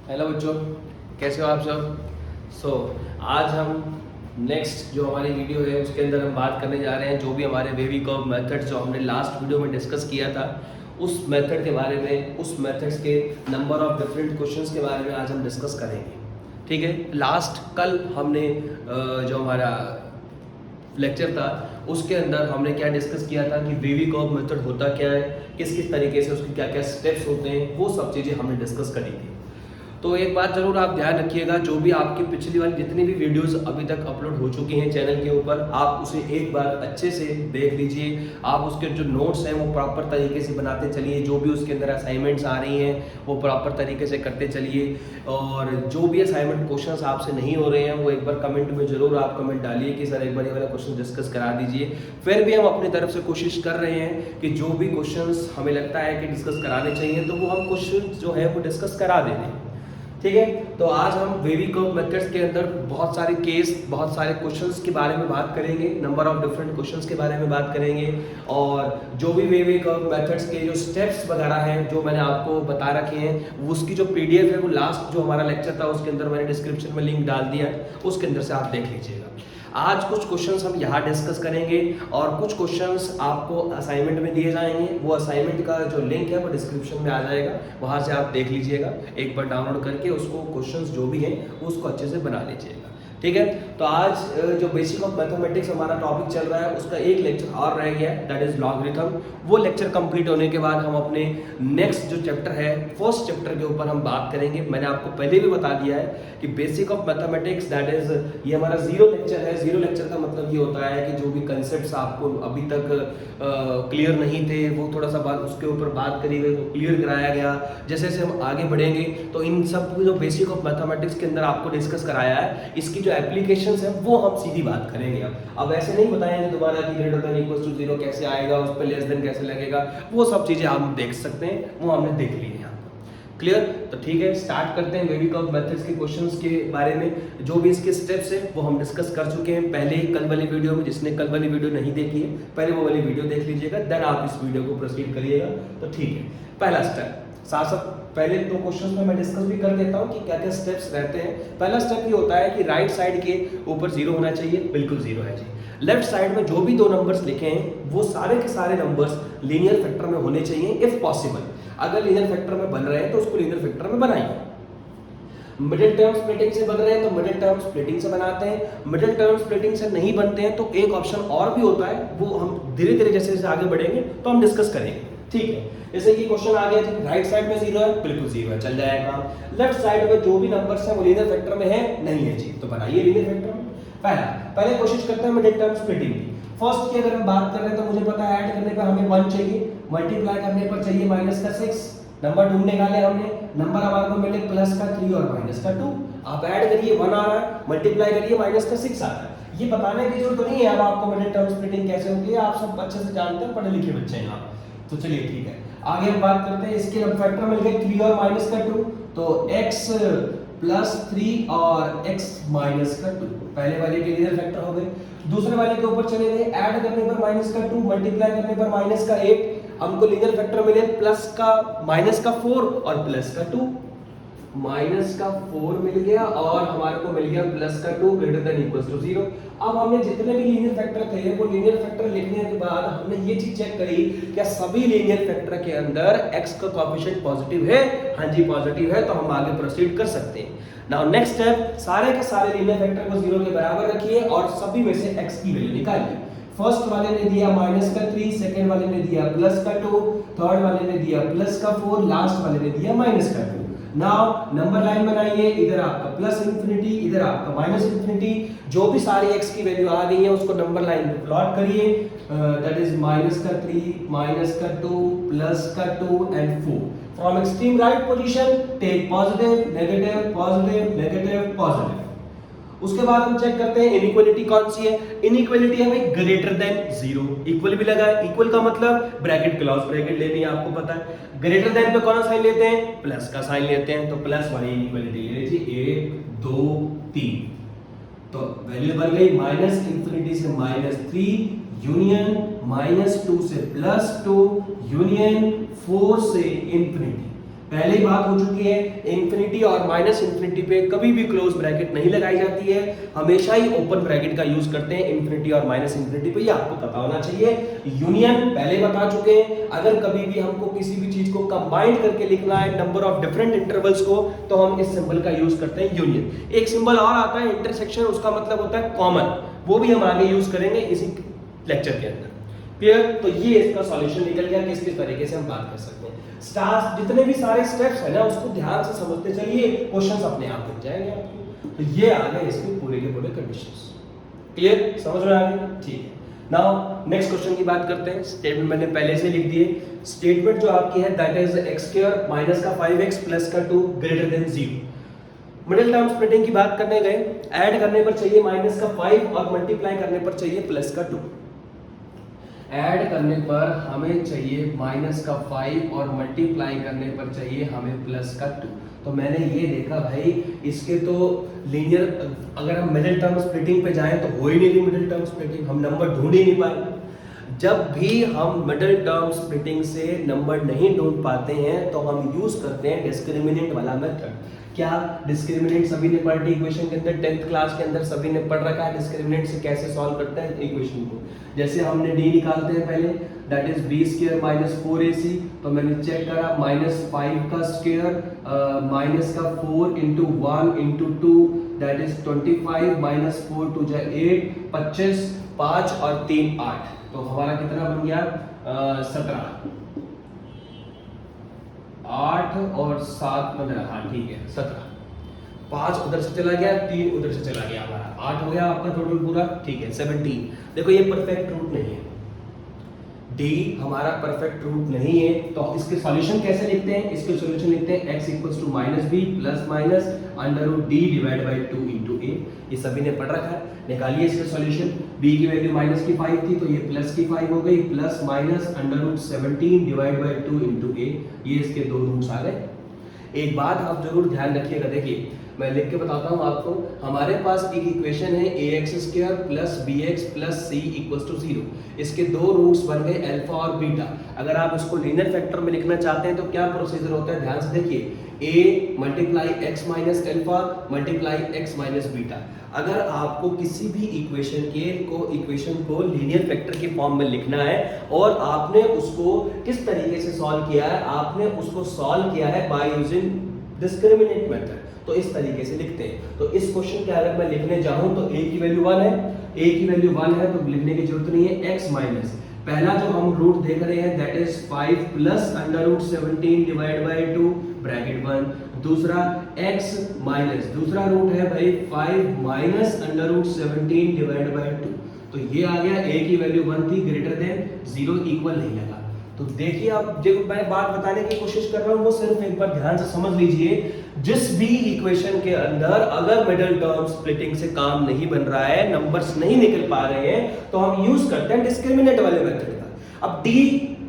Hello बच्चों, कैसे हो आप सब। आज हम नेक्स्ट जो हमारी वीडियो है उसके अंदर हम बात करने जा रहे हैं जो भी हमारे बेबी कर्व मेथड्स जो हमने लास्ट वीडियो में डिस्कस किया था उस मेथड के बारे में, उस मेथड्स के नंबर ऑफ डिफरेंट क्वेश्चंस के बारे में आज हम डिस्कस करेंगे। ठीक है, लास्ट कल हमने जो हमारा लेक्चर था उसके अंदर हमने क्या डिस्कस किया था कि बेबी कर्व मेथड होता क्या है, किस किस तरीके से उसके क्या क्या स्टेप्स होते हैं, वो सब चीज़ें हमने डिस्कस करी थी। तो एक बात जरूर आप ध्यान रखिएगा, जो भी आपकी पिछली वाली जितनी भी वीडियोस अभी तक अपलोड हो चुकी हैं चैनल के ऊपर, आप उसे एक बार अच्छे से देख लीजिए। आप उसके जो नोट्स हैं वो प्रॉपर तरीके से बनाते चलिए, जो भी उसके अंदर असाइनमेंट्स आ रही हैं वो प्रॉपर तरीके से करते चलिए। और जो भी असाइनमेंट क्वेश्चंस आपसे नहीं हो रहे हैं वो एक बार कमेंट में जरूर आप कमेंट डालिए कि सर एक बार ये वाला क्वेश्चन डिस्कस करा दीजिए। फिर भी हम अपनी तरफ से कोशिश कर रहे हैं कि जो भी क्वेश्चंस हमें लगता है कि डिस्कस कराने चाहिए तो वो हम क्वेश्चन जो है वो डिस्कस करा दे रहे हैं। ठीक है, तो आज हम बेबी कर्व मेथड्स के अंदर बहुत सारे केस, बहुत सारे क्वेश्चंस के बारे में बात करेंगे, नंबर ऑफ डिफरेंट क्वेश्चंस के बारे में बात करेंगे। और जो भी बेबी कर्व मेथड्स के जो स्टेप्स वगैरह हैं जो मैंने आपको बता रखे हैं उसकी जो पीडीएफ है वो लास्ट जो हमारा लेक्चर था उसके अंदर मैंने डिस्क्रिप्शन में लिंक डाल दिया है, उसके अंदर से आप देख लीजिएगा। आज कुछ क्वेश्चंस हम यहाँ डिस्कस करेंगे और कुछ क्वेश्चंस आपको असाइनमेंट में दिए जाएंगे। वो असाइनमेंट का जो लिंक है वो डिस्क्रिप्शन में आ जाएगा, वहाँ से आप देख लीजिएगा, एक बार डाउनलोड करके उसको क्वेश्चंस जो भी हैं उसको अच्छे से बना लीजिएगा। ठीक है, तो आज जो बेसिक ऑफ मैथमेटिक्स हमारा टॉपिक चल रहा है उसका एक लेक्चर और रह गया है, दैट इज लॉगरिथम। वो लेक्चर कंप्लीट होने के बाद हम अपने नेक्स्ट जो चैप्टर है फर्स्ट चैप्टर के ऊपर हम बात करेंगे। मैंने आपको पहले भी बता दिया है कि basic of mathematics that is ये हमारा जीरो लेक्चर है। जीरो लेक्चर का मतलब ये होता है कि जो भी कंसेप्ट आपको अभी तक क्लियर नहीं थे वो थोड़ा सा बात उसके ऊपर बात करी गई, वो क्लियर कराया गया। जैसे जैसे हम आगे बढ़ेंगे तो इन सब जो बेसिक ऑफ मैथमेटिक्स के अंदर आपको डिस्कस कराया है इसकी जो एप्लीकेशंस है वो हम सीधी बात करेंगे। अब ऐसे नहीं बताएंगे दोबारा कि greater than equal to zero कैसे आएगा, उस पर लेस देन कैसे लगेगा, वो सब चीजें हम देख सकते हैं, वो हमने देख ली है। क्लियर? तो ठीक है, स्टार्ट करते हैं बेबी कर्व मेथड्स के क्वेश्चंस के बारे में। जो भी इसके स्टेप्स हैं वो हम डिस्कस कर चुके हैं पहले ही कल वाली वीडियो में। जिसने कल वाली वीडियो नहीं देखी है पहले वो वाली वीडियो देख लीजिएगा, देन आप इस वीडियो को प्रोसीड करिएगा। तो ठीक है, पहला स्टेप साथ साथ पहले दो क्वेश्चंस में मैं डिस्कस भी कर देता हूं कि क्या क्या स्टेप्स रहते हैं। पहला स्टेप ये होता है कि राइट साइड के ऊपर जीरो होना चाहिए, बिल्कुल जीरो है जी। लेफ्ट साइड में जो भी दो नंबर्स लिखे हैं वो सारे के सारे नंबर्स लीनियर फैक्टर में होने चाहिए इफ पॉसिबल। अगर लीनियर फैक्टर में बन रहे हैं तो उसको लीनियर फैक्टर में बनाइए। मिडिल टर्म स्प्लिटिंग से बन रहे हैं तो मिडिल टर्म स्प्लिटिंग से बनाते हैं। मिडिल टर्म स्प्लिटिंग से नहीं बनते हैं तो एक ऑप्शन और भी होता है, वो हम धीरे धीरे जैसे जैसे आगे बढ़ेंगे तो हम डिस्कस करेंगे। ठीक है, जैसे कि क्वेश्चन आ गया राइट साइड में जीरो है, बिल्कुल जीरो है, चल जाएगा। लेफ्ट साइड में जो भी नंबर्स हैं वो लीनियर फैक्टर में है, नहीं है जी, तो बनाइए लीनियर फैक्टर में। पहले कोशिश करते हैं मिडिल टर्म स्प्लिटिंग की। फर्स्ट की अगर हम बात कर रहे हैं तो मुझे पता है ऐड करने पर हमें 1 चाहिए, मल्टीप्लाई करने पर चाहिए माइनस का 6, नंबर ढूंढ निकाले हमने, नंबर हमारे को मिले प्लस का 3 और माइनस का 2। आप ऐड करिए 1 आ रहा है, मल्टीप्लाई करिए माइनस का 6 आ रहा है। ये बताने की जरूरत नहीं है अब आपको मिडिल टर्म स्प्लिटिंग कैसे होती है, आप सब अच्छे से जानते हैं, पढ़े लिखे बच्चे हैं आप। तो चलिए ठीक है, आगे हम बात करते हैं। इसके फैक्टर मिल गए 3 और माइनस का 2, तो x प्लस 3 और x माइनस का 2 पहले वाले के लीनियर फैक्टर हो गए। दूसरे वाले के ऊपर चले गए, ऐड करने पर माइनस का 2, मल्टीप्लाई करने पर माइनस का 8, हमको लीनियर फैक्टर मिले प्लस का माइनस का 4 और प्लस का 2। माइनस का 4 मिल गया और हमारे को मिल गया प्लस का 2 ग्रेटर देन इक्वल टू 0। अब हमने जितने भी लीनियर फैक्टर थे वो लीनियर फैक्टर लिखने के बाद हमने ये चीज चेक करी क्या सभी लीनियर फैक्टर के अंदर x का कोएफिशिएंट पॉजिटिव है। हाँ जी पॉजिटिव है, तो हम आगे प्रोसीड कर सकते हैं। नाउ नेक्स्ट स्टेप, सारे के सारे लीनियर फैक्टर को 0 के बराबर रखिए और सभी में से x की वैल्यू निकालिए। फर्स्ट वाले ने दिया माइनस का 3, सेकंड वाले ने दिया प्लस का 2, थर्ड वाले ने दिया प्लस का 4, लास्ट वाले ने दिया माइनस का 2। नाउ नंबर लाइन बनाइए, इधर आपका प्लस इंफिनिटी, इधर आपका माइनस इंफिनिटी। जो भी सारी x की वैल्यू आ गई है उसको नंबर लाइन में प्लॉट करिए, दैट इज माइनस का 3, माइनस का 2, प्लस का 2 and 4। From extreme right position take positive, negative, positive, negative, positive. उसके बाद हम चेक करते हैं इनइक्वालिटी कौन सी है। इनइक्वालिटी हमें ग्रेटर देन 0, इक्वल भी लगा है, इक्वल का मतलब ब्रैकेट क्लोज ब्रैकेट लेनी है, आपको पता है। ग्रेटर देन पे कौन सा साइन लेते हैं, प्लस का साइन लेते हैं, तो प्लस वाली इनइक्वालिटी ले लीजिए 1 2 3। तो वैल्यू बन गई माइनस इंफिनिटी से -3 यूनियन -2 से +2 यूनियन 4 से इंफिनिटी। पहले ही बात हो चुकी है, इंफिनिटी और माइनस इंफिनिटी पे कभी भी क्लोज ब्रैकेट नहीं लगाई जाती है, हमेशा ही ओपन ब्रैकेट का यूज करते हैं इंफिनिटी और माइनस इंफिनिटी पे, ये आपको पता होना चाहिए। यूनियन पहले बता चुके हैं, अगर कभी भी हमको किसी भी चीज को कंबाइन करके लिखना है नंबर ऑफ डिफरेंट इंटरवल्स को, तो हम इस सिंबल का यूज करते हैं यूनियन। एक सिंबल और आता है इंटरसेक्शन, उसका मतलब होता है कॉमन, वो भी हम आगे यूज करेंगे इसी लेक्चर के अंदर। क्लियर? तो ये इसका सॉल्यूशन निकल गया कि किस तरीके से हम बात कर सकते हैं। स्टार्स जितने भी सारे स्टेप्स है ना, उसको ध्यान से समझते चलिए, क्वेश्चंस अपने आप बन जाएंगे आपको। तो ये आ गए इसके पूरे के पूरे कंडीशंस। क्लियर? समझ में आ गया? ठीक है। नाउ नेक्स्ट क्वेश्चन की बात करते हैं। स्टेटमेंट मैंने पहले से लिख दिए। स्टेटमेंट जो आपकी है दैट इज x² माइनस का 5x प्लस का 2 greater than 0। Middle term splitting की बात करने गए, ऐड करने पर चाहिए माइनस का 5 और मल्टीप्लाई करने पर चाहिए प्लस का 2। ऐड करने पर हमें चाहिए माइनस का 5 और मल्टीप्लाई करने पर चाहिए हमें प्लस का 2। तो मैंने ये देखा भाई इसके तो लीनियर, अगर हम मिडिल टर्म स्प्लिटिंग पे जाएं तो हो ही नहीं रही मिडिल टर्म स्प्लिटिंग, हम नंबर ढूंढ ही नहीं पाएंगे। जब भी हम मिडिल टर्म स्प्लिटिंग से नंबर नहीं ढूंढ पाते हैं तो हम यूज करते हैं डिस्क्रिमिनेंट वाला मेथड। क्या डिस्क्रिमिनेंट सभी ने पढ़ी इक्वेशन के अंदर, 10th क्लास के अंदर सभी ने पढ़ रखा है डिस्क्रिमिनेंट से कैसे सॉल्व करते हैं इक्वेशन को। जैसे हमने d निकालते हैं पहले, that is b² minus 4ac, तो मैंने चेक करा -5 का स्क्वायर माइनस का 4 into 1 into 2 that is 25 minus 4 टू जा 8, 25, 5 और 3 8, तो हमारा कितना बन गया 17, 8 और 7 15, हाँ ठीक है 17। 5 उधर से चला गया, 3 उधर से चला गया, हमारा 8 हो गया आपका टोटल पूरा, ठीक है 17। देखो ये परफेक्ट रूट नहीं है, d हमारा परफेक्ट रूट नहीं है, तो इसके सॉल्यूशन कैसे लिखते हैं? इसके सॉल्यूशन लिखते हैं x equals to -b plus minus under root d divide by 2 into a। ये सभी ने पढ़ रखा है, निकालिए इसका सॉल्यूशन। b की वैल्यू माइनस की 5 थी, तो ये प्लस की 5 हो गई, plus minus under root 17 divide by 2 into a। ये इसके दो रूट्स आ गए। एक बात आप जरूर ध्यान रखिएगा, देखिए मैं लिख के बताता हूँ आपको। हमारे पास एक इक्वेशन है ax² plus bx plus c equals to 0। इसके दो रूट्स बन गए अल्फा और बीटा। अगर आप इसको लीनियर फैक्टर में लिखना चाहते हैं तो क्या प्रोसीजर होता है, ध्यान से देखिए, a multiply x minus alpha multiply x minus beta. अगर आपको किसी भी इक्वेशन को लीनियर फैक्टर के फॉर्म में लिखना है और आपने उसको किस तरीके से सॉल्व किया है, आपने उसको सॉल्व किया है बाय यूजिंग डिस्क्रिमिनेंट मेथड, तो इस तरीके से लिखते हैं। तो इस क्वेश्चन के अगर मैं लिखने जाऊं तो a की वैल्यू 1 है, a की वैल्यू 1 है तो लिखने की जरूरत नहीं है, x माइनस पहला जो हम रूट देख रहे हैं that is 5 plus under root 17 divide by 2 bracket 1, दूसरा x माइनस दूसरा रूट है भाई 5 minus under root 17 divide by 2, तो ये आ गया a की वैल्यू 1 थी ग्रेटर देन 0, इक्वल नहीं लगा। तो देखिए आप जो मैं बात बताने की कोशिश कर रहा हूं वो सिर्फ एक बार ध्यान से समझ लीजिए, जिस भी इक्वेशन के अंदर अगर मिडिल टर्म स्प्लिटिंग से काम नहीं बन रहा है, नंबर्स नहीं निकल पा रहे हैं, तो हम यूज करते हैं डिस्क्रिमिनेंट वाले मेथड का। अब d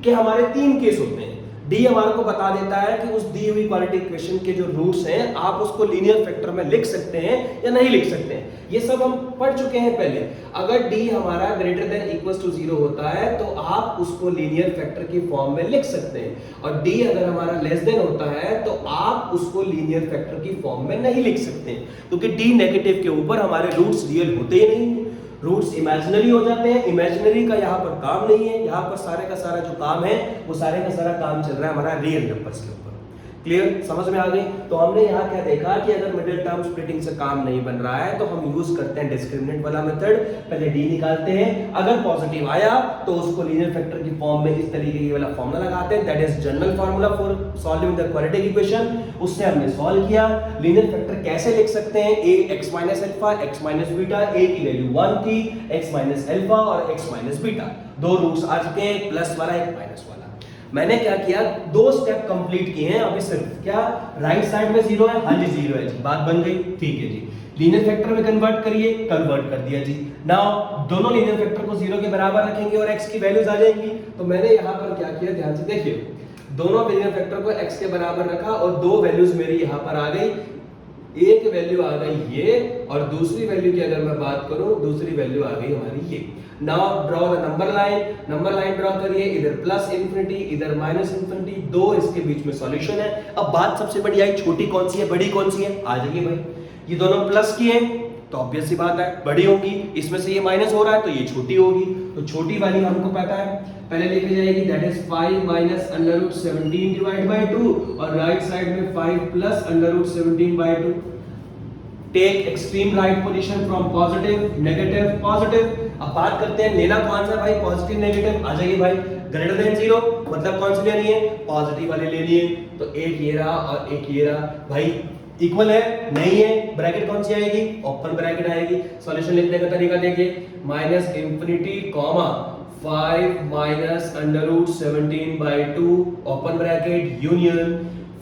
के हमारे 3 केस होते हैं। d हमारे को बता देता है कि उस दी हुई क्वाड्रेटिक इक्वेशन के जो रूट्स हैं आप उसको लीनियर फैक्टर में लिख सकते हैं या नहीं लिख सकते हैं, ये सब हम पढ़ चुके हैं पहले। अगर d हमारा ग्रेटर देन इक्वल्स टू 0 होता है तो आप उसको लीनियर फैक्टर की फॉर्म में लिख सकते हैं, और d अगर हमारा लेस देन होता है तो आप उसको लीनियर फैक्टर की फॉर्म में नहीं लिख सकते, क्योंकि d नेगेटिव के ऊपर हमारे रूट्स रियल होते ही नहीं है, रूट्स इमेजिनरी हो जाते हैं। इमेजिनरी का यहाँ पर काम नहीं है, यहाँ पर सारे का सारा जो काम है वो सारे का सारा काम चल रहा है हमारा रियल नंबर्स के ऊपर। क्लियर, समझ में आ गई? तो हमने यहाँ क्या देखा कि अगर मिडिल टर्म स्प्लिटिंग से काम नहीं बन रहा है तो हम यूज करते हैं डिस्क्रिमिनेंट वाला मेथड। पहले d निकालते हैं, अगर पॉजिटिव आया तो उसको लीनियर फैक्टर की फॉर्म में इस तरीके की वाला फॉर्मूला लगाते हैं, that is general formula for solving the quadratic equation. उससे हमने सॉल्व किया। लीनियर फैक्टर कैसे लिख सकते हैं, a x minus alpha x minus beta, a की वैल्यू 1 थी, x माइनस अल्फा और x माइनस बीटा, दो रूट्स आ चुके हैं, एक प्लस वाला एक माइनस वाला। मैंने क्या किया, 2 स्टेप कंप्लीट किए हैं अभी सिर्फ। क्या राइट साइड में 0 है, हाँ जी 0 है जी, बात बन गई, ठीक है जी। लीनियर फैक्टर में कन्वर्ट करिए, कन्वर्ट कर दिया जी। नाउ दोनों लीनियर फैक्टर को 0 के बराबर रखेंगे और x की वैल्यूज आ जाएंगी। तो मैंने यहाँ पर क्या किया, ध्यान से देखिए, दोनों लीनियर फैक्टर को x के बराबर रखा और दो वैल्यूज मेरी यहाँ पर आ गई, एक वैल्यू आ गई ये, और दूसरी वैल्यू की अगर मैं बात करूं, दूसरी वैल्यू आ गई हमारी ये। Now draw the number line draw करिए, इधर प्लस इंफिनिटी इधर माइनस इंफिनिटी, दो इसके बीच में सॉल्यूशन है। अब बात सबसे बड़ी आई, छोटी कौन सी है बड़ी कौन सी है, आ जाइए भाई, ये दोनों प्लस की हैं तो ऑब्वियस सी बात है बड़ी होगी, इसमें से ये माइनस हो रहा है तो ये छोटी होगी, तो छोटी वाली हमको पता है, पहले लिखी जाएगी that is 5 minus under root 17 divide by 2, और राइट साइड में 5 plus under root 17 by 2। Take extreme right position from positive negative positive. अब बात करते हैं लेना कौन सा भाई, पॉजिटिव नेगेटिव, आ जाइए भाई, ग्रेटर देन 0 मतलब कौन सी लेनी है, पॉजिटिव वाली लेनी है, तो एक ये रहा और एक ये रहा, भाई इक्वल है नहीं है, ब्रैकेट कौन सी आएगी, ओपन ब्रैकेट आएगी। सॉल्यूशन लिखने का तरीका देखिए, minus infinity comma 5 minus under root 17 by 2 open bracket union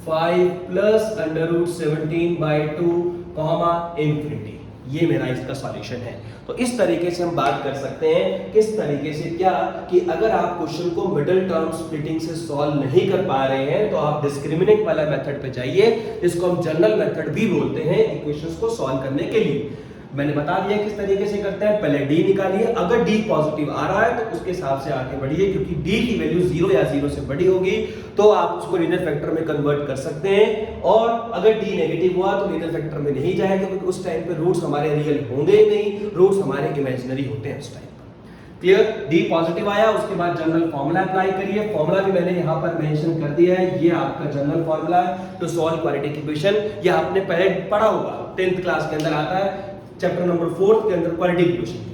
5 plus under root 17 by 2 comma infinity, ये मेरा इसका सॉल्यूशन है। तो इस तरीके से हम बात कर सकते हैं, किस तरीके से क्या, कि अगर आप क्वेश्चन को मिडिल टर्म स्प्लिटिंग से सॉल्व नहीं कर पा रहे हैं तो आप डिस्क्रिमिनेंट वाला मेथड पे जाइए, इसको हम जनरल मेथड भी बोलते हैं इक्वेशंस को सॉल्व करने के लिए। मैंने बता दिया किस तरीके से करते हैं, पहले डी निकालिए, अगर डी पॉजिटिव आ रहा है तो उसके हिसाब से आगे बढ़िए, क्योंकि डी की वैल्यू 0 या 0 से बड़ी होगी तो आप उसको लीनियर फैक्टर में कन्वर्ट कर सकते हैं, और अगर डी नेगेटिव हुआ तो लीनियर फैक्टर में नहीं जाएगा, क्योंकि उस टाइम पे रूट्स हमारे रियल होंगे ही नहीं, रूट्स हमारे इमेजिनरी होते हैं उस टाइम पर। क्लियर, डी पॉजिटिव आया, उसके बाद जनरल फॉर्मूला अप्लाई करिए, फॉर्मूला भी मैंने यहाँ पर मेंशन कर दिया है, ये आपका जनरल फॉर्मूला है टू सॉल्व क्वाड्रेटिक इक्वेशन, ये आपने पहले पढ़ा होगा 10th क्लास के अंदर आता है, चैप्टर नंबर 4 के अंदर क्वाड्रेटिक इक्वेशन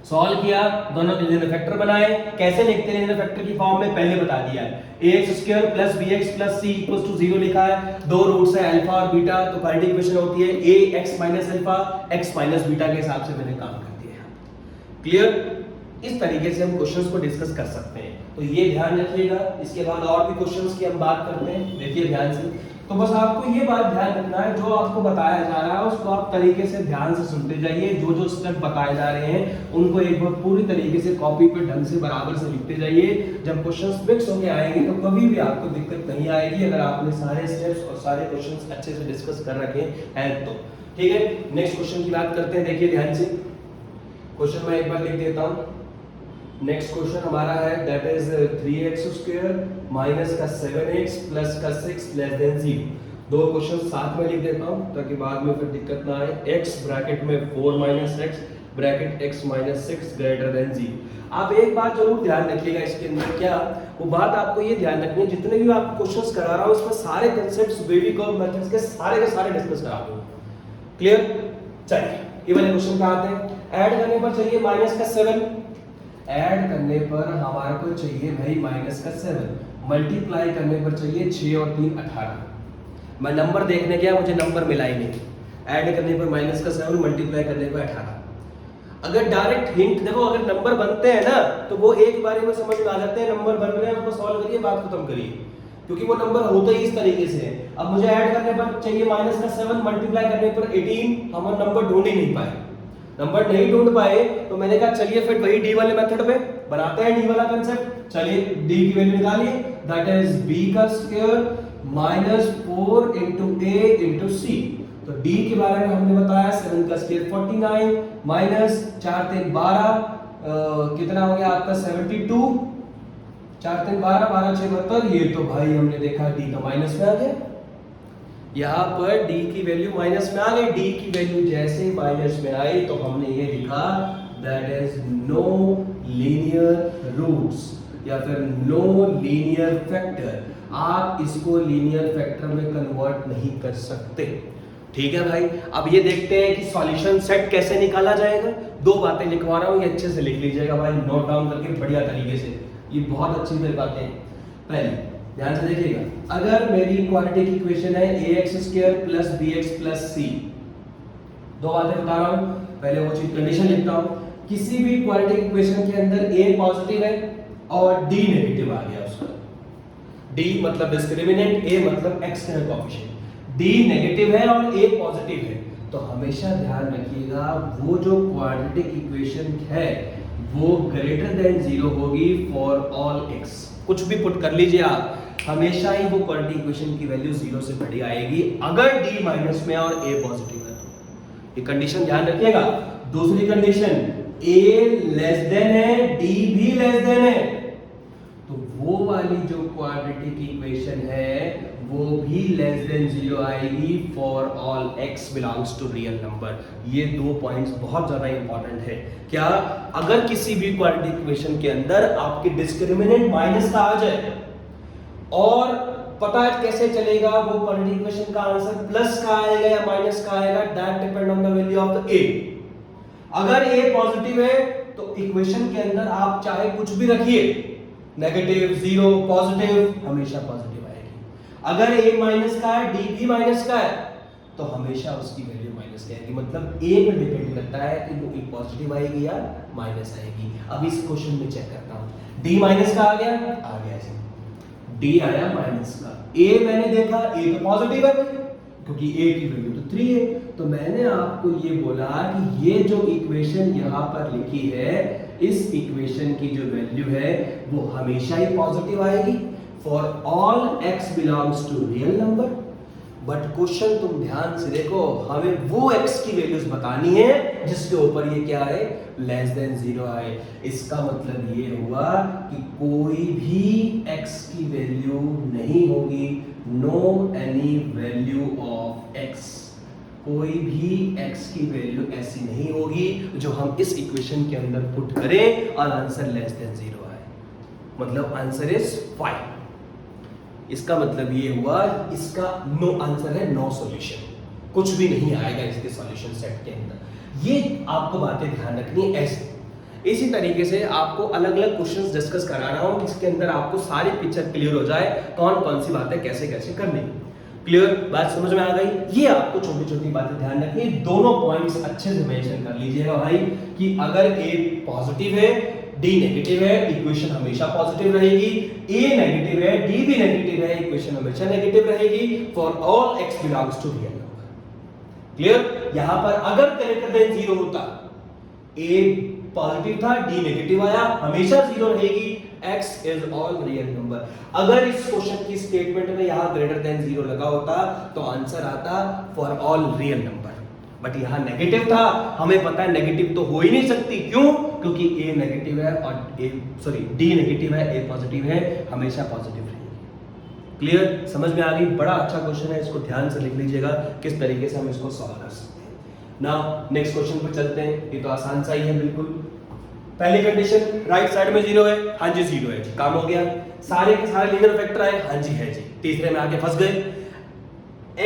सॉल्व किया, दोनों के लीनियर फैक्टर बनाए, कैसे लिखते हैं लीनियर फैक्टर की फॉर्म में पहले बता दिया है, ax² + bx + c = 0 लिखा है, दो रूट्स है अल्फा और बीटा, तो क्वाड्रेटिक इक्वेशन होती है ax - अल्फा x - बीटा के हिसाब से मैंने काम कर दिया है। क्लियर, इस तरीके से हम क्वेश्चंस को डिस्कस कर सकते हैं, तो ये ध्यान रखिएगा। इसके बाद और भी क्वेश्चंस की हम बात करते हैं, देखिए ध्यान से। तो बस आपको ये बात ध्यान रखना है, जो आपको बताया जा रहा है उसको आप तरीके से ध्यान से सुनते जाइए, जो जो स्टेप बताए जा रहे हैं उनको एक बार पूरी तरीके से कॉपी पे ढंग से बराबर से लिखते जाइए। जब क्वेश्चंस मिक्स होके आएंगे तो कभी भी आपको दिक्कत नहीं आएगी, अगर आपने सारे स्टेप्स और सारे क्वेश्चंस अच्छे से डिस्कस कर रखे हैं तो। ठीक है, नेक्स्ट क्वेश्चन की बात करते हैं, देखिए ध्यान से, क्वेश्चन मैं एक बार लिख देता हूं। नेक्स्ट क्वेश्चन हमारा है दैट इज 3x² माइनस का 7x प्लस का 6 लेस देन 0। दो क्वेश्चन साथ में लिख देता हूं ताकि बाद में फिर दिक्कत ना आए। x ब्रैकेट में 4 minus x bracket x minus 6 greater than 0। आप एक बात जरूर ध्यान रखिएगा इसके अंदर, क्या वो बात आपको ये ध्यान रखनी है, जितने भी आप क्वेश्चंस करा रहा हूं उसमें सारे कांसेप्ट्स बेबी कर्व मेथड्स के सारे डिस्कस करा दूंगा। क्लियर, चलिए ये वाले क्वेश्चन का आते हैं। ऐड करने पर चाहिए माइनस का 7, ऐड करने पर हमारे को चाहिए भाई माइनस का 7, मल्टीप्लाई करने पर चाहिए 6 और 3 18। मैं नंबर देखने गया, मुझे नंबर मिला ही नहीं। ऐड करने पर माइनस का 7, मल्टीप्लाई करने पर 18। अगर डायरेक्ट हिंट देखो, अगर नंबर बनते हैं ना तो वो एक बार में समझ में आ जाते हैं, नंबर बन रहे हैं उसको सॉल्व करिए, बात खत्म करिए, क्योंकि वो नंबर होते ही इस तरीके से है। अब मुझे ऐड करने पर चाहिए माइनस का 7, मल्टीप्लाई करने पर 18, हम नंबर ढूंढ ही नहीं पाए, नंबर नहीं ढूंढ पाए तो मैंने कहा चलिए फिर वही डी वाले मेथड पे बनाते हैं डी वाला कांसेप्ट। चलिए डी की वैल्यू निकालिए, दैट इज b का square minus 4 into a into c। तो d के बारे में हमने बताया 7 का स्क्वायर 49 माइनस 4 3 12, कितना हो गया आपका 72, 4 3 12 12 6 72। ये तो भाई हमने देखा d का माइनस में आ गया, यहाँ पर d की वैल्यू माइनस में आ गई। d की वैल्यू जैसे माइनस में आई तो हमने ये लिखा that is no linear roots या फिर नो लीनियर फैक्टर। आप इसको लीनियर फैक्टर में कन्वर्ट नहीं कर सकते। ठीक है भाई, अब ये देखते हैं कि सॉल्यूशन सेट कैसे निकाला जाएगा। दो बातें लिखवा रहा हूँ, ये अच्छे से लिख लीजिएगा भाई, नोट डाउन करके बढ़िया तरीके से, ये बहुत अच्छी बातें हैं। पहले ध्यान से देखिएगा, अगर मेरी क्वाड्रेटिक इक्वेशन है ax² plus bx plus c, दो बातें बता रहा हूं, पहले वो चीज कंडीशन लिखता हूं। किसी भी क्वाड्रेटिक इक्वेशन के अंदर a पॉजिटिव है और d नेगेटिव आ गया उसका, d मतलब डिस्क्रिमिनेंट, a मतलब एक्सटर्नल कोएफिशिएंट, d नेगेटिव है और a पॉजिटिव है, तो हमेशा ध्यान रखिएगा वो जो क्वाड्रेटिक इक्वेशन है वो ग्रेटर देन 0 होगी फॉर ऑल x। कुछ भी पुट कर लीजिए आप, हमेशा ही वो क्वाड्रेटिक इक्वेशन की वैल्यू 0 से बड़ी आएगी अगर d माइनस में और a पॉजिटिव है तो। ये कंडीशन ध्यान रखिएगा। दूसरी कंडीशन a लेस देन है, d भी लेस देन है, तो वो वाली जो क्वाड्रेटिक इक्वेशन है वो भी लेस देन 0 आएगी for all x belongs to real number. ये दो पॉइंट्स बहुत ज्यादा इंपॉर्टेंट है। क्या? अगर किसी भी क्वाड्रेटिक इक्वेशन के अंदर आपकी डिस्क्रिमिनेंट माइनस का आ जाए और पता है कैसे चलेगा वो क्वाड्रेटिक इक्वेशन का आंसर प्लस का आएगा या माइनस का आएगा, that depend on the value of the a। अगर a पॉजिटिव है तो इक्वेशन के अंदर आप चाहे कुछ भी रखिए, नेगेटिव, जीरो, पॉजिटिव, हमेशा पॉजिटिव आएगी। अगर a माइनस का है, d भी माइनस का है, तो हमेशा उसकी वैल्यू माइनस की आएगी। मतलब a पे डिपेंड करता है कि वो पॉजिटिव आएगी या माइनस आएगी। अब इस क्वेश्चन में चेक करता हूं, d माइनस का आ गया जी, d आया माइनस का, a मैंने देखा a तो पॉजिटिव है क्योंकि a की वैल्यू तो 3 है, तो मैंने आपको ये बोला कि ये जो इक्वेशन यहाँ पर लिखी है, इस इक्वेशन की जो वैल्यू है वो हमेशा ही पॉजिटिव आएगी for all x belongs to real number. But question तुम ध्यान से देखो, हमें वो x की वैल्यूज बतानी है जिसके ऊपर ये क्या है, लेस देन 0 आए। इसका मतलब ये हुआ कि कोई भी x की वैल्यू नहीं होगी, no any value of x, कोई भी x की वैल्यू ऐसी नहीं होगी जो हम इस इक्वेशन के अंदर पुट करें और आंसर लेस देन 0 आए। मतलब आंसर इज 5। इसका मतलब ये हुआ, इसका नो आंसर है, नो सॉल्यूशन, कुछ भी नहीं आएगा इसके सॉल्यूशन सेट के अंदर। ये आपको बातें ध्यान रखनी है। ऐसे इसी तरीके से आपको अलग अलग क्वेश्चंस डिस्कस करा रहा हूं जिसके अंदर आपको सारी पिक्चर क्लियर हो जाए, कौन कौन सी बातें कैसे कैसे करनी है। क्लियर बात समझ में आ गई? ये आपको छोटी छोटी बातें ध्यान रखनी है। दोनों पॉइंट्स अच्छे से मेंशन कर लीजिएगा भाई कि अगर a पॉजिटिव है, d नेगेटिव है, इक्वेशन हमेशा पॉजिटिव रहेगी, a नेगेटिव है, d भी नेगेटिव है, इक्वेशन हमेशा नेगेटिव रहेगी for all x belongs to real number. Clear? यहां पर अगर ग्रेटर देन 0 होता, a पॉजिटिव था, d नेगेटिव आया, हमेशा 0 रहेगी, x is all real number. अगर इस क्वेश्चन की स्टेटमेंट में यहां ग्रेटर देन 0 लगा होता तो आंसर आता for all real number. But यहां नेगेटिव था, हमें पता है नेगेटिव तो हो ही नहीं सकती, क्यों? क्योंकि a नेगेटिव है और d नेगेटिव है, a पॉजिटिव है, हमेशा पॉजिटिव रहेगी। क्लियर? समझ में आ गई? बड़ा अच्छा क्वेश्चन है, इसको ध्यान से लिख लीजिएगा किस तरीके से हम इसको सॉल्व कर सकते हैं। नाउ नेक्स्ट क्वेश्चन पर चलते हैं। ये तो आसान सा ही है बिल्कुल। पहली कंडीशन, राइट साइड में 0 है, हाँ जी 0 है, काम हो गया। सारे के सारे लीनियर फैक्टर आए, हाँ जी है जी। तीसरे में आके फंस गए,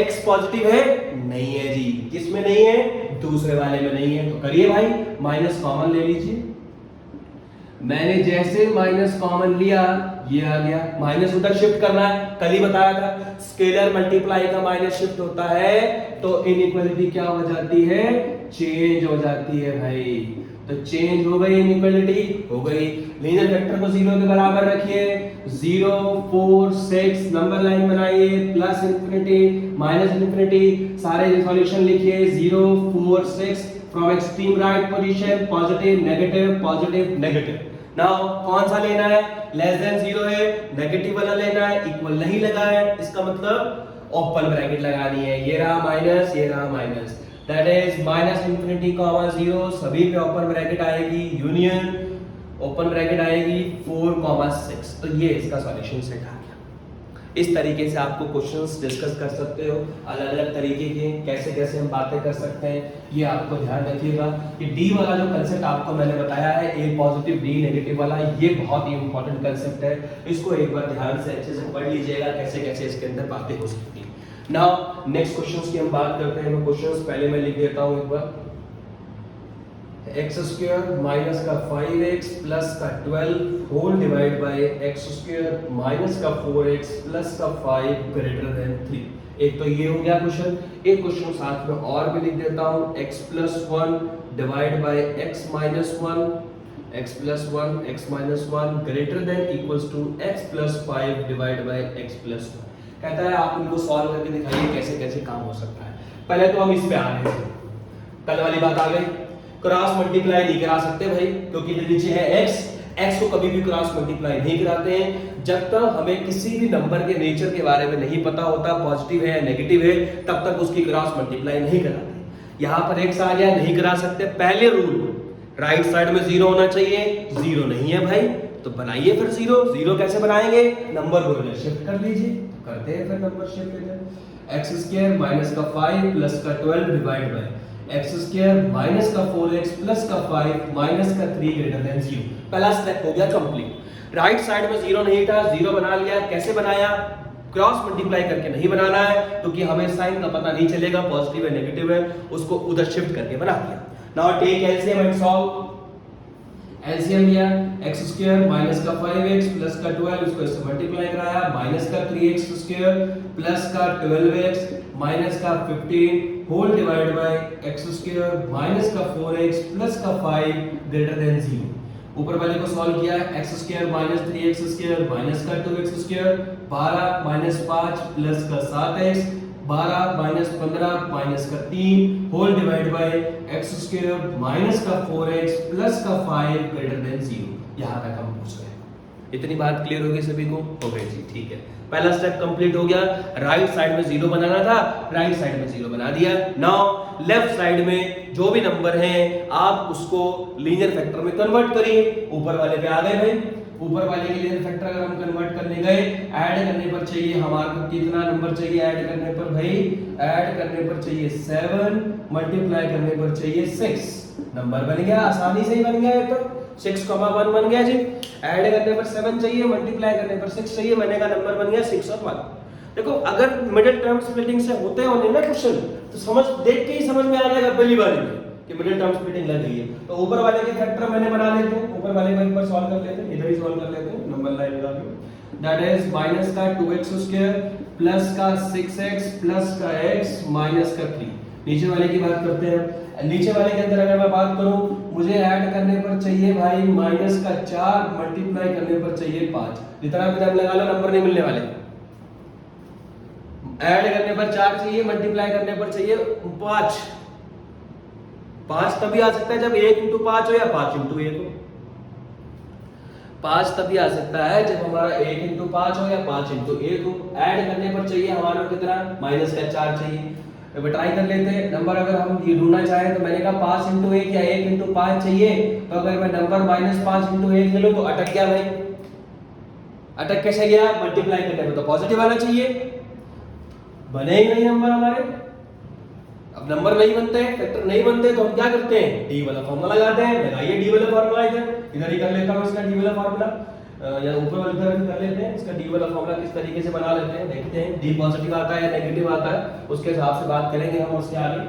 x पॉजिटिव है, नहीं है जी। किस में नहीं है? दूसरे वाले में नहीं है। तो करिए भाई, माइनस कॉमन ले लीजिए। मैंने जैसे माइनस कॉमन लिया, ये आ गया, माइनस उधर शिफ्ट करना है, कल ही बताया था स्केलर मल्टीप्लाई का माइनस शिफ्ट होता है तो इनइक्वालिटी क्या हो जाती है, चेंज हो जाती है भाई। तो चेंज हो गई, इनइक्वालिटी हो गई। लीनियर वेक्टर को 0 के बराबर रखिए, 0 4 6 नंबर लाइन बनाइए, प्लस इंफिनिटी माइनस इंफिनिटी, सारे सॉल्यूशन लिखिए, 0 4 6 from extreme right position, positive negative negative. Now कौन सा लेना है? लेस देन 0 है, नेगेटिव वाला लेना है, इक्वल नहीं लगा है, इसका मतलब ओपन ब्रैकेट लगानी है। ये रहा माइनस, ये रहा minus, that is minus infinity comma 0, सभी पे ओपन ब्रैकेट आएगी, यूनियन ओपन ब्रैकेट आएगी 4,6। तो ये इसका सॉल्यूशन सेट आ गया। इस तरीके से आपको क्वेश्चंस डिस्कस कर सकते हो, अलग अलग तरीके के, कैसे कैसे हम बातें कर सकते हैं। ये आपको ध्यान रखिएगा कि डी वाला जो कंसेप्ट आपको मैंने बताया है, ए पॉजिटिव डी नेगेटिव वाला, ये बहुत ही इंपॉर्टेंट कंसेप्ट है। इसको एक बार ध्यान से अच्छे से पढ़ लीजिएगा, कैसे कैसे इसके अंदर बातें हो सकती हैं। नाउ नेक्स्ट क्वेश्चंस की हम बात करते हैं। मैं क्वेश्चंस पहले मैं लिख देता हूं एक बार। एक्स स्क्वायर माइनस का 5x प्लस का 12 whole divide by x square minus का 4x प्लस का 5 ग्रेटर देन 3। एक तो ये हो गया क्वेश्चन। एक क्वेश्चन साथ में और भी लिख देता हूं, x plus 1 divide by x minus 1, x plus 1 x minus 1 greater than equals to x plus 5 divide by x plus 1। कहता है आप इनको सॉल्व करके दिखाइए कैसे कैसे काम हो सकता है। पहले तो हम इस पे आ रहे थे, कल वाली बात आ गई, क्रॉस मल्टीप्लाई नहीं करा सकते भाई, क्योंकि जो नीचे है x, x को कभी भी क्रॉस मल्टीप्लाई नहीं कराते हैं जब तक हमें किसी भी नंबर के नेचर के बारे में नहीं पता होता, पॉजिटिव है या नेगेटिव है, तब तक उसकी क्रॉस मल्टीप्लाई नहीं कराते। यहाँ पर x आ गया, नहीं करा सकते। पहले रूल, राइट साइड में 0 होना चाहिए, 0 नहीं है भाई, तो बनाइए फिर 0 कैसे बनाएंगे, नंबर को इधर शिफ्ट कर लीजिए, तो करते हैं फिर नंबर शिफ्ट इधर। x स्क्वायर माइनस का 5 प्लस का 12 divide by x square minus का 4x प्लस का 5 माइनस का 3 ग्रेटर देन 0। पहला स्टेप हो गया कंप्लीट। राइट साइड में 0 नहीं था, 0 बना लिया। कैसे बनाया, क्रॉस मल्टीप्लाई करके नहीं बनाना है क्योंकि हमें साइन का पता नहीं चलेगा, पॉजिटिव है नेगेटिव है, उसको उधर शिफ्ट करके बना दिया। Now take LCM and solve. LCM लिया, x स्क्वायर माइनस का 5x प्लस का 12, उसको इससे मल्टीप्लाई कराया, माइनस का 3x स्क्वायर प्लस का 12x माइनस का 15 whole divide by x square minus का 4x प्लस का 5 ग्रेटर देन 0। ऊपर वाले को सॉल्व किया, x square minus 3x square minus का 2x स्क्वायर 12 माइनस 5 प्लस का 7x 12 माइनस 15 माइनस का 3 whole divide by x square minus का 4x प्लस का 5 ग्रेटर देन 0। यहाँ तक हम पूछ गए। इतनी बात क्लियर हो गई सभी को? हो गई जी, ठीक है। पहला स्टेप कंप्लीट हो गया। राइट साइड में 0 बनाना था, राइट साइड में 0 बना दिया। नाउ लेफ्ट साइड में जो भी नंबर हैं आप उसको लीनियर फैक्टर में कन्वर्ट करिए। ऊपर वाले पे आ गए भाई, ऊपर वाले के लीनियर फैक्टर अगर हम कन्वर्ट करने गए, ऐड करने पर चाहिए हमारे को कितना नंबर चाहिए, ऐड करने पर भाई, ऐड करने पर चाहिए 7, मल्टीप्लाई करने पर चाहिए 6। नंबर बन गया, आसानी से ही बन गया। तो 6,1 बन गया जी। ऐड करने पर 7 चाहिए, मल्टीप्लाई करने पर 6 चाहिए, मैंने कहा नंबर बन गया 6 और 1। देखो अगर मिडिल टर्म स्प्लिटिंग से होते होने ना क्वेश्चन, तो समझ देख के ही समझ में आ जाएगा पहली बार में कि मिडिल टर्म स्प्लिटिंग लग गई है। तो ऊपर वाले के फैक्टर मैंने बना लेते हैं, ऊपर वाले को एक बार सॉल्व कर लेते हैं, इधर ही सॉल्व कर लेते हैं, नंबर लाइन लगा के। दैट इज माइनस का 2x स्क्वायर प्लस का 6x प्लस का x माइनस का 3। नीचे वाले की बात करते हैं। नीचे वाले के अंदर अगर मैं बात करूं, मुझे ऐड करने पर चाहिए भाई माइनस का 4, मल्टीप्लाई करने पर चाहिए 5। जितना भी टाइम लगा लो नंबर नहीं मिलने वाले। ऐड करने पर 4 चाहिए, मल्टीप्लाई करने पर चाहिए 5। 5 तभी आ सकता है जब 1 × 5 हो या 5 × 1 हो। 5 तभी आ सकता है जब हमारा 1 × 5 हो या 5 × 1 हो। ऐड करने पर चाहिए हमारे को कितना, माइनस का 4 चाहिए। अब ट्राई कर लेते हैं नंबर, अगर हम ये ढूंढना चाहें तो मैंने कहा 5 × 1 या 1 × 5 चाहिए। तो अगर मैं नंबर -5 × 1 ले लूं तो अटक गया भाई। अटक कैसे गया, मल्टीप्लाई करने में तो पॉजिटिव आना चाहिए, बने ही नहीं नंबर हमारे। अब नंबर नहीं बनते, फैक्टर नहीं बनते तो हम क्या करते हैं, डी वाला फार्मूला लगाते हैं। लगाइए डी वाला फार्मूला, इधर ही कर लेता हूं इसका डी वाला फार्मूला, या ऊपर वाले तरफ कर लेते हैं। इसका डी वाला फार्मूला किस तरीके से बना लेते हैं, देखते हैं डी पॉजिटिव आता है या नेगेटिव आता है, उसके हिसाब से बात करेंगे हम उसके आगे।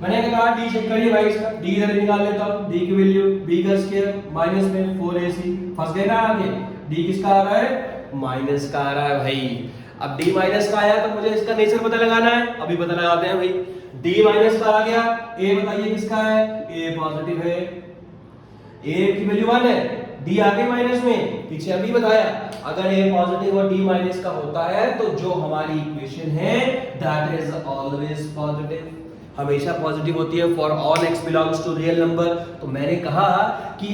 मैंने कहा डी चेक करिए भाई, इसका डी इधर निकाल लेता हूं। डी की वैल्यू b का स्क्वायर माइनस में 4ac, फंस गए ना आगे। डी किसका आ रहा है, माइनस का आ रहा है भाई। अब d माइनस का आया तो मुझे इसका नेचर पता लगाना है, अभी पता लगाते हैं भाई। d माइनस का आ गया, a बताइए किसका है, a पॉजिटिव है, a की वैल्यू 1 है, d आगे माइनस में, पीछे अभी बताया। अगर a पॉजिटिव और d माइनस का होता है तो जो हमारी इक्वेशन है दैट इज ऑलवेज पॉजिटिव, हमेशा पॉजिटिव होती है for all x belongs to real number. तो मैंने कहा कि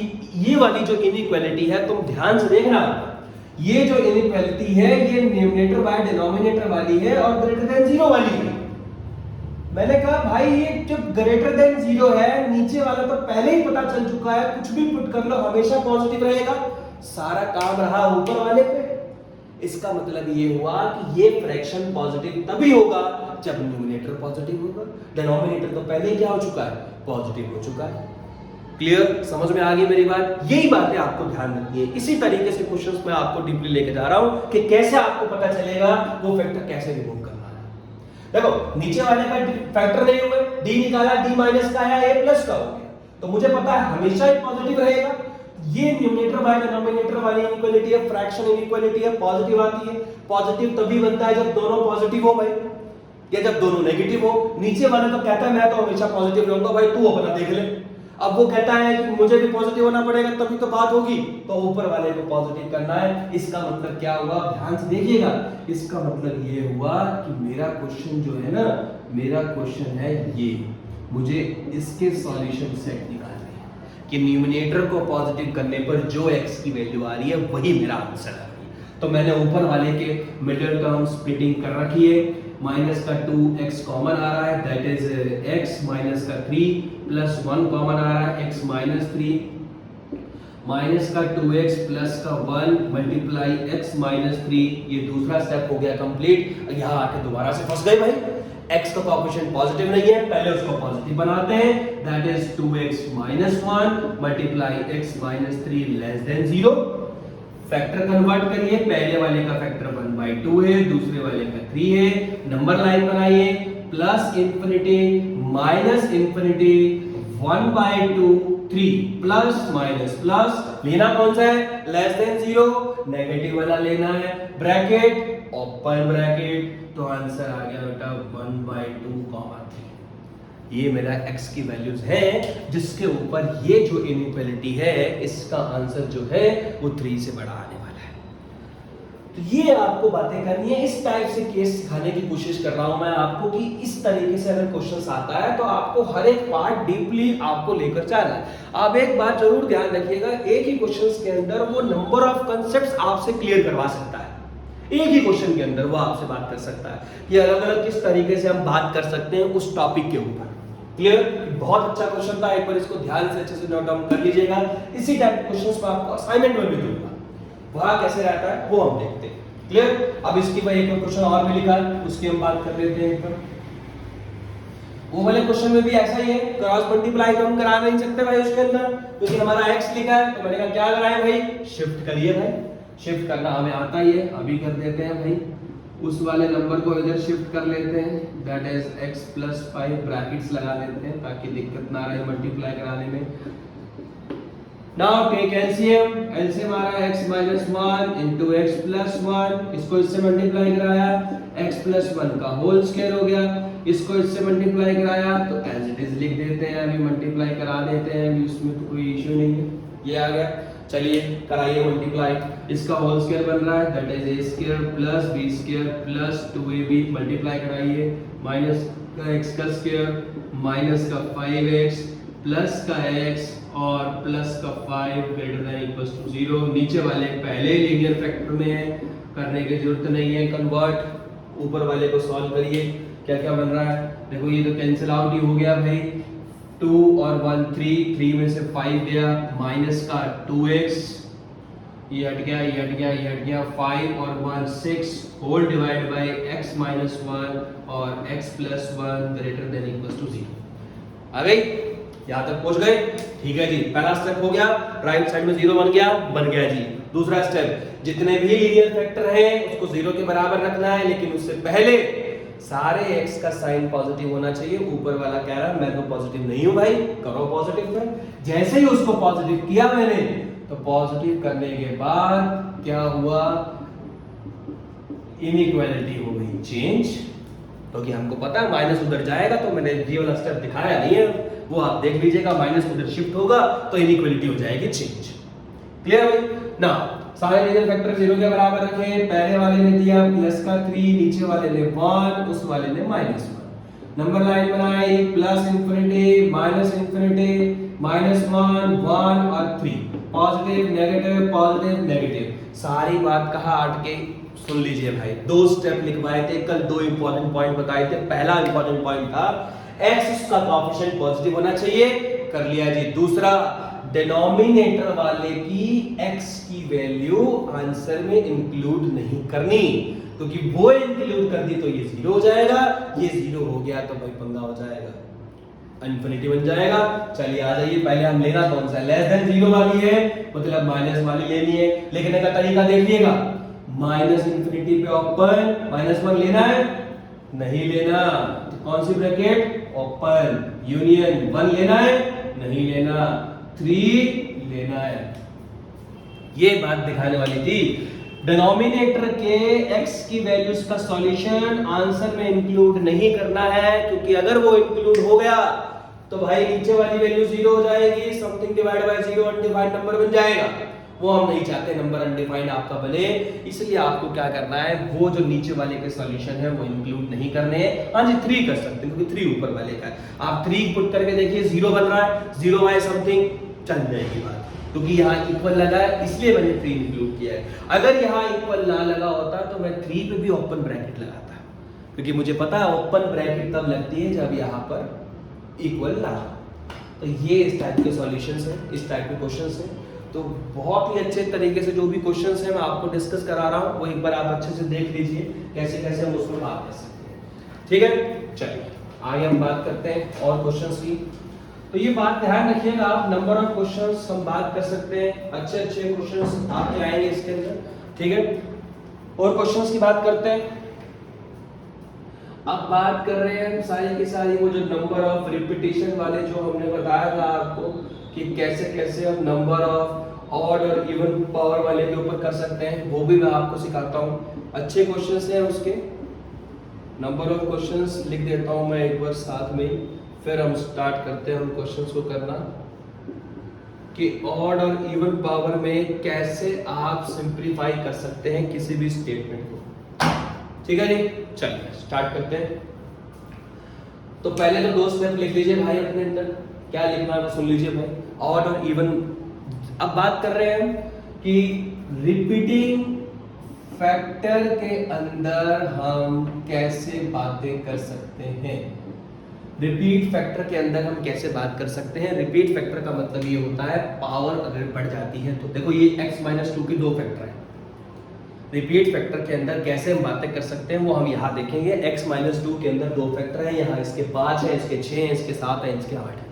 ये वाली जो इनइक्वालिटी है तुम ध्यान से देखना, ये जो इनइक्वालिटी है ये न्यूमरेटर बाय डिनोमिनेटर वाली है और ग्रेटर देन 0 वाली है। मैंने कहा भाई ये जब ग्रेटर देन 0 है, नीचे वाला तो पहले ही पता चल चुका है, कुछ भी पुट कर लो हमेशा पॉजिटिव रहेगा। सारा काम रहा ऊपर वाले पे। इसका मतलब ये हुआ कि ये फ्रैक्शन पॉजिटिव तभी होगा जब न्यूमरेटर पॉजिटिव होगा, डिनोमिनेटर तो पहले ही क्या हो चुका है, पॉजिटिव हो चुका है। क्लियर, समझ में आ गई मेरी बात? यही बातें आपको ध्यान रखनी है। इसी तरीके से क्वेश्चंस मैं आपको डीपली लेके जा रहा हूं कि कैसे आपको पता चलेगा वो फैक्टर कैसे रिमूव करना है। देखो नीचे वाले का फैक्टर नहीं हुए, d निकाला, d माइनस का आया, a प्लस का हो गया, तो मुझे पता है हमेशा ही पॉजिटिव रहेगा। ये न्यूमरेटर बाय डिनोमिनेटर वाली इनइक्वालिटी है, फ्रैक्शन इनइक्वालिटी है, पॉजिटिव आती है। पॉजिटिव तभी बनता है जब दोनों पॉजिटिव हो भाई, या जब दोनों नेगेटिव हो। नीचे वाले तो कहता है मैं तो हमेशा पॉजिटिव रहूंगा, भाई तू अपना देख ले। अब वो कहता है कि मुझे भी पॉजिटिव होना पड़ेगा तभी तो बात होगी, तो ऊपर वाले को पॉजिटिव करना है। इसका मतलब क्या हुआ, ध्यान से देखिएगा। इसका मतलब ये हुआ कि मेरा क्वेश्चन जो है ना, मेरा क्वेश्चन है ये, मुझे इसके सॉल्यूशन सेट निकालने हैं। कि न्यूमरेटर को पॉजिटिव करने पर जो x की वैल्यू आ रही है वही मेरा आंसर है। तो मैंने ऊपर वाले के मिडिल टर्म स्प्लिटिंग कर रखी है। माइनस का 2x कॉमन आ रहा है, दैट इज x माइनस का 3 प्लस 1 कॉमन आ रहा है, x माइनस 3 माइनस का 2x प्लस का 1 मल्टीप्लाई x माइनस 3। ये दूसरा स्टेप हो गया कंप्लीट। यहाँ आके दोबारा से फंस गए भाई, x का कोएफिशिएंट पॉजिटिव नहीं है, पहले उसको पॉजिटिव बनाते हैं, that is 2x minus 1 multiply x minus 3 less than 0। Factor convert करिए, पहले वाले का फैक्टर 1/2 है, दूसरे वाले का 3 है। नंबर लाइन बनाइए, plus infinity minus infinity 1/2 3 plus minus plus, लेना कौन सा है, लेस देन 0, नेगेटिव वाला लेना है, ब्रैकेट ओपन ब्रैकेट, तो आंसर आ गया बेटा 1/2 कॉमा 3। ये मेरा x की वैल्यूज है, जिसके ऊपर ये जो इनइक्वालिटी है इसका आंसर जो है वो 3 से बड़ा आने वाला है। तो ये आपको बातें करनी है, इस टाइप से केस सिखाने की कोशिश कर रहा हूं मैं आपको कि इस तरीके से अगर क्वेश्चंस आता है तो आपको हर एक पार्ट डीपली आपको लेकर जाना है। आप एक बात जरूर ध्यान रखिएगा, एक ही क्वेश्चंस के अंदर वो नंबर ऑफ कांसेप्ट्स आपसे क्लियर करवा सकता है। एक ही क्वेश्चन के अंदर वो आपसे बात कर सकता है कि अलग अलग किस तरीके से हम बात कर सकते हैं उस टॉपिक के ऊपर। क्लियर? बहुत अच्छा क्वेश्चन था, एक बार इसको ध्यान से अच्छे से नोट डाउन कर लीजिएगा। इसी टाइप के क्वेश्चंस मैं आपको असाइनमेंट में भी दूंगा, वहां कैसे रहता है वो हम देखते हैं। क्लियर? अब इसकी भाई एक क्वेश्चन और भी लिखा है, उसकी हम बात कर लेते हैं एक बार। वो वाले क्वेश्चन में भी ऐसा ही है, क्रॉस मल्टीप्लाई तो हम करा नहीं सकते भाई उसके अंदर, क्योंकि हमारा x लिखा है, तो मैंने कहा क्या कराए भाई, शिफ्ट करिए भाई, शिफ्ट करना हमें आता ही है, अभी कर देते हैं भाई। उस वाले नंबर को इधर शिफ्ट कर लेते हैं, that is x plus 5 brackets लगा लेते हैं ताकि दिक्कत ना रहे मल्टीप्लाई कराने में। नाउ टेक एलसीएम, एलसीएम आ रहा है x minus 1 into x plus 1, इसको इससे मल्टीप्लाई कराया, x प्लस 1 का होल स्क्वायर हो गया, इसको इससे मल्टीप्लाई कराया तो एज इट इज लिख देते हैं, अभी मल्टीप्लाई करा देते हैं, अभी उसमें तो कोई इश्यू नहीं है। ये आ गया, चलिए कराइए मल्टीप्लाई, इसका होल स्क्वायर बन रहा है, that is a square plus b square plus 2ab, multiply कराइए, माइनस का x का स्क्वायर माइनस का 5x प्लस का x और प्लस का 5 ग्रेटर देन इक्वल्स टू 0। नीचे वाले पहले लीनियर फैक्टर में है, करने की जरूरत नहीं है कन्वर्ट। ऊपर वाले को सॉल्व करिए, क्या क्या बन रहा है, देखो ये तो कैंसिल आउट ही हो गया भाई, 2 और 1 3, 3 में से 5 गया, माइनस का 2x, ये हट गया, ये हट गया, ये हट गया, 5 और 1 6 whole divide by x minus 1 और x plus 1 greater than equals to 0। आ गई, यहाँ तक पहुंच गए? ठीक है जी, पहला स्टेप हो गया, राइट साइड में 0 बन गया जी। दूसरा स्टेप, जितने भी लीनियर फैक्टर हैं उसको 0 के बराबर रखना है, लेकिन उससे पहले सारे x का साइन पॉजिटिव होना चाहिए। ऊपर वाला कह रहा है मैं तो पॉजिटिव नहीं हूं भाई, करो पॉजिटिव पर। जैसे ही उसको पॉजिटिव किया मैंने, तो पॉजिटिव करने के बाद क्या हुआ, इनइक्वालिटी हो गई चेंज, क्योंकि हमको पता है माइनस उधर जाएगा, तो मैंने ये वाला स्टेप दिखाया नहीं है, वो आप देख लीजिएगा, माइनस उधर शिफ्ट होगा तो इनइक्वालिटी हो जाएगी चेंज। क्लियर भाई ना? सारे लीनियर फैक्टर 0 के बराबर रखे, पहले वाले ने दिया प्लस का 3, नीचे वाले ने 1, उस वाले ने माइनस 1। नंबर लाइन बनाई, plus infinity minus infinity, minus 1 1 और 3, पॉजिटिव नेगेटिव नेगेटिव। सारी बात कहा हट के सुन लीजिए भाई, 2 स्टेप लिखवाए थे कल, 2 इंपॉर्टेंट पॉइंट बताए थे। पहला इंपॉर्टेंट पॉइंट था x का कोएफिशिएंट पॉजिटिव होना चाहिए, कर लिया जी। दूसरा, डिनोमिनेटर वाले की x की वैल्यू आंसर में इंक्लूड नहीं करनी, क्योंकि वो इंक्लूड कर दी तो ये 0 हो जाएगा, ये 0 हो गया तो भाई पंगा हो जाएगा, इन्फिनिटी बन जाएगा। चलिए आ जाइए, पहले हम लेना कौन सा, लेस देन 0 वाली है, मतलब माइनस वाली लेनी है। लिखने का तरीका देखिएगा, माइनस इंफिनिटी पे ओपन, माइनस 1 लेना है, नहीं लेना, कौन सी ब्रैकेट, ओपन, यूनियन 1 लेना है, नहीं लेना, 3 लेना है। ये बात दिखाने वाली थी। डिनोमिनेटर के x की वैल्यूज का सॉल्यूशन आंसर में इंक्लूड नहीं करना है, क्योंकि अगर वो इंक्लूड हो गया तो भाई नीचे वाली वैल्यू 0 हो जाएगी, something divide by 0 undefined number बन जाएगा। वो हम नहीं चाहते नंबर अनडिफाइंड आपका बने, इसलिए आपको क्या करना है, वो जो नीचे वाले के सॉल्यूशन है वो इंक्लूड नहीं करने हैं। हाँ जी 3 कर सकते हैं, क्योंकि 3 ऊपर वाले का है। आप 3 पुट करके देखिए, 0 बन रहा है, 0 बाय समथिंग चल जाएगी बात, क्योंकि यहाँ इक्वल लगा है इसलिए मैंने 3 इंक्लूड किया है। अगर यहाँ इक्वल ना लगा होता तो मैं 3 पे भी ओपन ब्रैकेट लगाता, क्योंकि मुझे पता है ओपन ब्रैकेट तब लगती है जब यहाँ पर इक्वल ना हो। तो ये इस टाइप के सॉल्यूशंस हैं, इस टाइप के क्वेश्चंस हैं। तो बहुत ही अच्छे तरीके से जो भी क्वेश्चंस हैं मैं आपको डिस्कस करा रहा हूँ, वो एक बार आप अच्छे से देख लीजिए कैसे कैसे हम उसमें बात कर सकते हैं। ठीक है, चलिए आगे हम बात करते हैं और क्वेश्चंस की। तो ये बात ध्यान रखिएगा आप, नंबर ऑफ क्वेश्चंस हम बात कर सकते हैं, अच्छे अच्छे क्वेश्चंस आपके आएंगे इसके अंदर। ठीक है, और क्वेश्चंस की बात करते हैं। अब बात कर रहे हैं सारी की सारी वो जो नंबर ऑफ रिपीटिशन वाले जो हमने बताया था आपको कि कैसे कैसे हम नंबर ऑफ ऑड और इवन पावर वाले के ऊपर कर सकते हैं, वो भी मैं आपको सिखाता हूँ। अच्छे क्वेश्चंस हैं उसके, नंबर ऑफ क्वेश्चंस लिख देता हूँ मैं एक बार साथ में, फिर हम स्टार्ट करते हैं उन क्वेश्चंस को करना कि ऑड और इवन पावर में कैसे आप सिंप्लीफाई कर सकते हैं किसी भी स्टेटमेंट को। ठीक है जी, चलिए स्टार्ट करते हैं। तो पहले तो 2 स्टेप लिख लीजिए भाई अपने अंदर, क्या लिखना है सुन लीजिए भाई। ऑड और इवन, अब बात कर रहे हैं कि रिपीटिंग फैक्टर के अंदर हम कैसे बातें कर सकते हैं। रिपीट फैक्टर के अंदर हम कैसे बात कर सकते हैं। रिपीट फैक्टर का मतलब ये होता है पावर अगर बढ़ जाती है तो देखो ये x-2 की 2 फैक्टर है। रिपीट फैक्टर के अंदर कैसे हम बातें कर सकते हैं वो हम यहाँ देखेंगे। x-2 के अंदर 2 फैक्टर है, यहाँ इसके 5 है, इसके 6 है, इसके 7 है, इसके 8 है।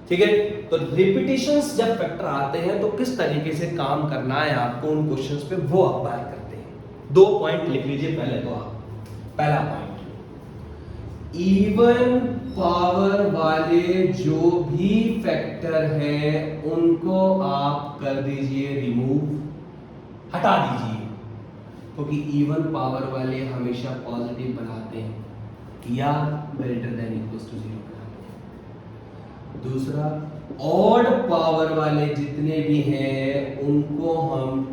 ठीक है, तो रिपीटिशंस जब फैक्टर आते हैं तो किस तरीके से काम करना है आपको उन क्वेश्चंस पे, वो आप बात करते हैं। 2 पॉइंट लिख लीजिए पहले तो आप। पहला पॉइंट, इवन पावर वाले जो भी फैक्टर हैं उनको आप कर दीजिए रिमूव, हटा दीजिए, क्योंकि इवन पावर वाले हमेशा पॉजिटिव बनाते हैं या ग्रेटर देन इक्वल टू 0 बनाते हैं। दूसरा, ऑड पावर वाले जितने भी हैं उनको हम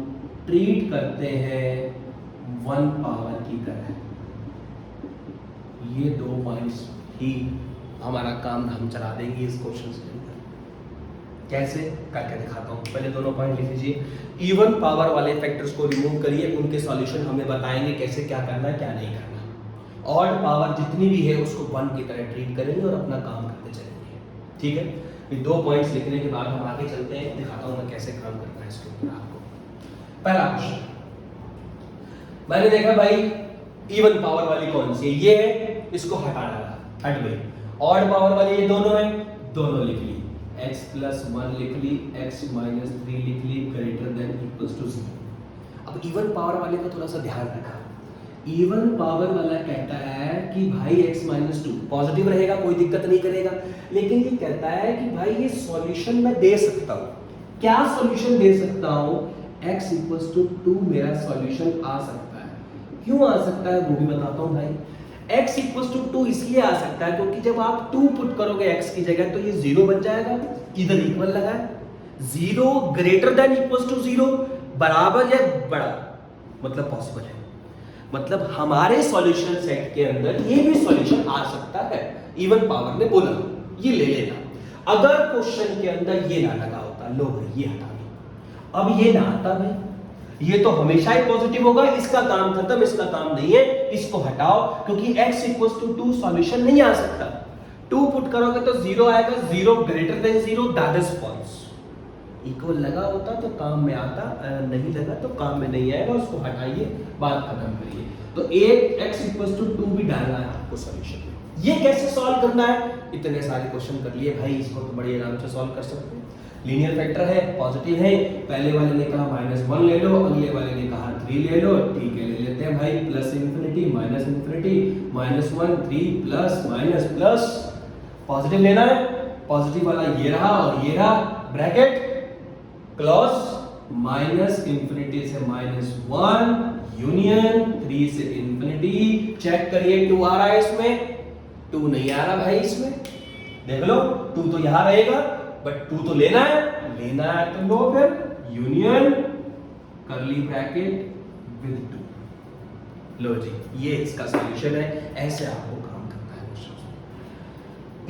ट्रीट करते हैं 1 पावर की तरह। ये 2 पॉइंट्स ही हमारा काम हम चला देंगे इस क्वेश्चन के अंदर। कैसे करके दिखाता हूँ, पहले दोनों पॉइंट लिख लीजिए। इवन पावर वाले फैक्टर्स को रिमूव करिए, उनके सॉल्यूशन हमें बताएंगे कैसे क्या करना है क्या नहीं करना। ऑड पावर जितनी भी है उसको 1 की तरह ट्रीट करेंगे और अपना काम करते चलेंगे। ठीक है, ये 2 पॉइंट्स लिखने के बाद हम आगे चलते हैं, दिखाता हूँ मैं कैसे काम करना है इसके ऊपर आपको। पहला क्वेश्चन मैंने देखा भाई, इवन पावर वाली कौन सी है, ये है, इसको हटा डाला, हट गई। ऑड पावर वाली ये दोनों है, दोनों लिख ली, x+1 लिख ली, x-3 लिख ली, ग्रेटर देन इक्वल टू 0। अब इवन पावर वाले का थोड़ा सा ध्यान रखा। इवन पावर वाला कहता है कि भाई x-2 पॉजिटिव रहेगा, कोई दिक्कत नहीं करेगा, लेकिन ये कहता है कि भाई ये सॉल्यूशन मैं दे सकता हूँ। क्या सॉल्यूशन दे सकता हूँ? x=2 मेरा सॉल्यूशन आ सकता है। क्यों आ सकता है वो भी बताता हूँ भाई। x=2 इसलिए आ सकता है क्योंकि जब आप 2 पुट करोगे x की जगह तो ये 0 बन जाएगा, इधर इक्वल लगा है। 0 ग्रेटर देन इक्वल टू 0 बराबर या बड़ा, मतलब पॉसिबल है, मतलब हमारे सॉल्यूशन सेट के अंदर ये भी सॉल्यूशन आ सकता है। इवन पावर ने बोला ये ले लेना। अगर क्वेश्चन के अंदर ये ना लगा होता, लो भाई ये हटा दो, अब ये ना आता भाई, ये तो हमेशा ही पॉजिटिव होगा, इसका काम खत्म, इसका काम नहीं है, इसको हटाओ, क्योंकि x=2 सॉल्यूशन नहीं आ सकता। 2 पुट करोगे तो 0 आएगा, 0 greater than 0 that is false. Equal लगा होता तो काम में आता, नहीं लगा तो काम में नहीं आएगा, उसको हटाइए, बात खत्म करिए। तो एक x=2 भी डालना है आपको सॉल्यूशन में। ये कैसे सॉल्व करना है? इतने सारे क्वेश्चन कर लिए भाई, इसको तो बड़ी आराम से सॉल्व कर सकते हैं। लीनियर फैक्टर है, पॉजिटिव है, पहले वाले ने कहा -1 ले लो, अगले वाले ने कहा 3 ले लो, ठीक है ले लेते हैं भाई, plus infinity minus infinity, -1 3 plus minus plus, positive लेना है, पॉजिटिव वाला ये रहा और ये रहा, ब्रैकेट क्लोज, माइनस इंफिनिटी से -1 यूनियन 3 से इंफिनिटी, चेक करिए 2 आ रहा है इसमें, 2 नहीं आ रहा भाई इसमें, देख लो 2 तो यहां रहेगा, बट 2 तो लेना है तो लो, फिर यूनियन करली ब्रैकेट विद 2। लो जी, ये इसका सॉल्यूशन है। ऐसे आपको काम करना है।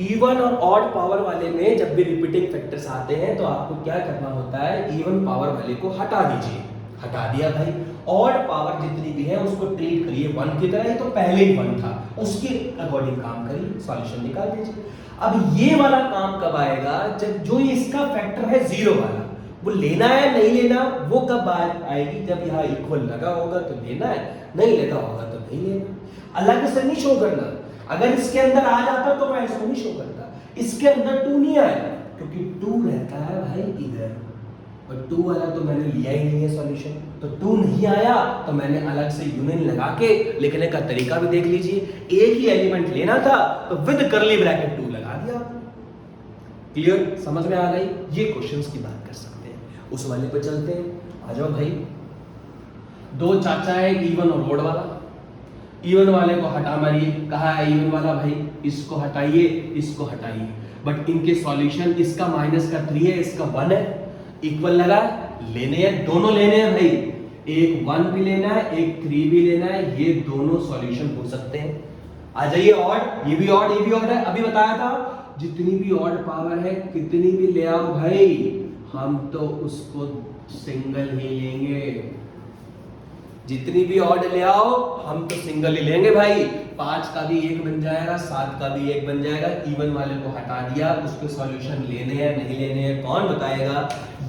इवन और ऑड पावर वाले में जब भी रिपीटिंग फैक्टर्स आते हैं तो आपको क्या करना होता है, इवन पावर वाले को हटा दीजिए। हटा दिया भाई, ऑड पावर जितनी भी है उसको ट्रीट करिए 1 की तरह, ये तो पहले ही 1 था, उसके अकॉर्डिंग काम करिए, सॉल्यूशन निकाल दीजिए। अब ये वाला काम कब आएगा, जब जो इसका फैक्टर है 0 वाला, वो लेना है नहीं लेना, वो कब आएगी, जब यहाँ इक्वल लगा होगा तो लेना है, नहीं लगा होगा तो नहीं लेना। अलग से नहीं शो करना, अगर इसके अंदर आ जाता तो मैं इसको नहीं शो करता, इसके अंदर 2 नहीं आएगा क्योंकि 2 रहता है भाई इधर, और 2 वाला तो मैंने लिया ही नहीं है सॉल्यूशन, तो 2 नहीं आया तो मैंने अलग से यूनियन लगा के लिखने का तरीका भी देख लीजिए। एक ही एलिमेंट लेना था तो विद कर्ली ब्रैकेट 2 लगा दिया। क्लियर, समझ में आ गई? ये क्वेश्चंस की बात कर सकते हैं। उस वाले पे चलते हैं, आ जाओ भाई। 2 चाचा है इवन और ऑड वाला, इवन वाले को हटा मारिए। कहा है इवन वाला भाई, इसको हटाइए, इसको हटाइए, बट इनके सॉल्यूशन, इसका -3 है, इसका 1 है, इक्वल लगा, लेने हैं, दोनों लेने हैं भाई, एक 1 भी लेना है, एक 3 भी लेना है, ये दोनों सॉल्यूशन हो सकते हैं। आ जाइए ऑड, ये भी ऑड, ये भी ऑड है, अभी बताया था जितनी भी ऑड पावर है कितनी भी ले आओ भाई, हम तो उसको सिंगल ही लेंगे। जितनी भी ऑड ले आओ हम तो सिंगल ही लेंगे भाई। 5 का भी 1 बन जाएगा, 7 का भी 1 बन जाएगा। इवन वाले को हटा दिया, उसके सॉल्यूशन लेने हैं नहीं लेने हैं कौन बताएगा,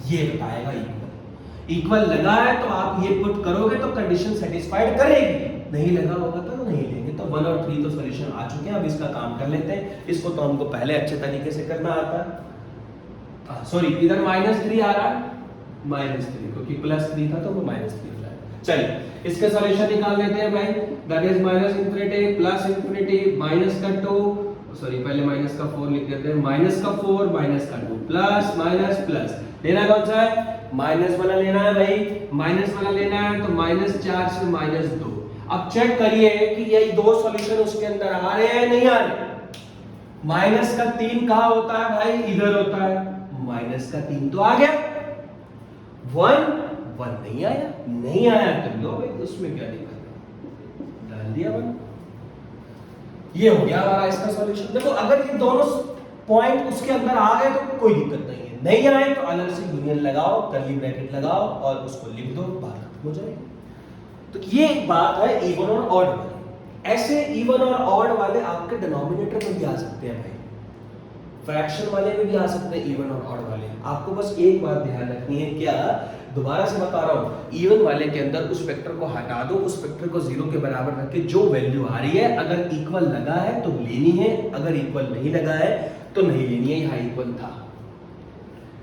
ये बताएगा इक्वल। इक्वल लगा है तो आप ये पुट करोगे तो कंडीशन सेटिस्फाइड करेगी, नहीं लगा होगा तो नहीं लेंगे। तो 1 और 3 तो सॉल्यूशन आ चुके हैं, अब इसका काम कर लेते हैं। इसको तो हमको पहले अच्छे तरीके से करना आता है। सॉरी, इधर -3 आ रहा है, -3 क्योंकि +3 था तो वो -3 हो जाएगा। चलिए इसके सॉल्यूशन निकाल लेते हैं भाई। दैट इज -∞ +∞ माइनस का 2, सॉरी पहले माइनस का 4 लिख देते हैं, -4 -2 प्लस माइनस प्लस, लेना कौन सा है, माइनस वाला लेना है भाई, माइनस वाला लेना है तो -4 से -2। अब चेक करिए कि यही 2 सॉल्यूशन उसके अंदर आ रहे हैं नहीं आ रहे। -3 कहां होता है भाई, इधर होता है, -3 तो आ गया, 1 नहीं आया, नहीं आया तो लो भाई, उसमें क्या दिक्कत है, डाल दिया 1। ये हो गया हमारा इसका सॉल्यूशन। देखो अगर ये दोनों पॉइंट उसके अंदर आ गए तो कोई दिक्कत नहीं है, नहीं आए तो अलग से यूनियन लगाओ, कर्ली ब्रैकेट लगाओ और उसको लिख दो, बात खत्म हो जाएगी। तो ये एक बात है इवन और ऑड वाले। ऐसे इवन और ऑड वाले आपके डिनोमिनेटर में भी आ सकते हैं भाई, फ्रैक्शन वाले में भी आ सकते हैं इवन और ऑड वाले। आपको बस एक बात ध्यान रखनी है, क्या, दोबारा से बता रहा हूं, इवन वाले के अंदर उस वेक्टर को हटा दो, उस वेक्टर को 0 के बराबर रख के जो वैल्यू आ रही है, अगर इक्वल लगा है तो लेनी है, अगर इक्वल नहीं लगा है तो नहीं लेनी है, यहां इक्वल था।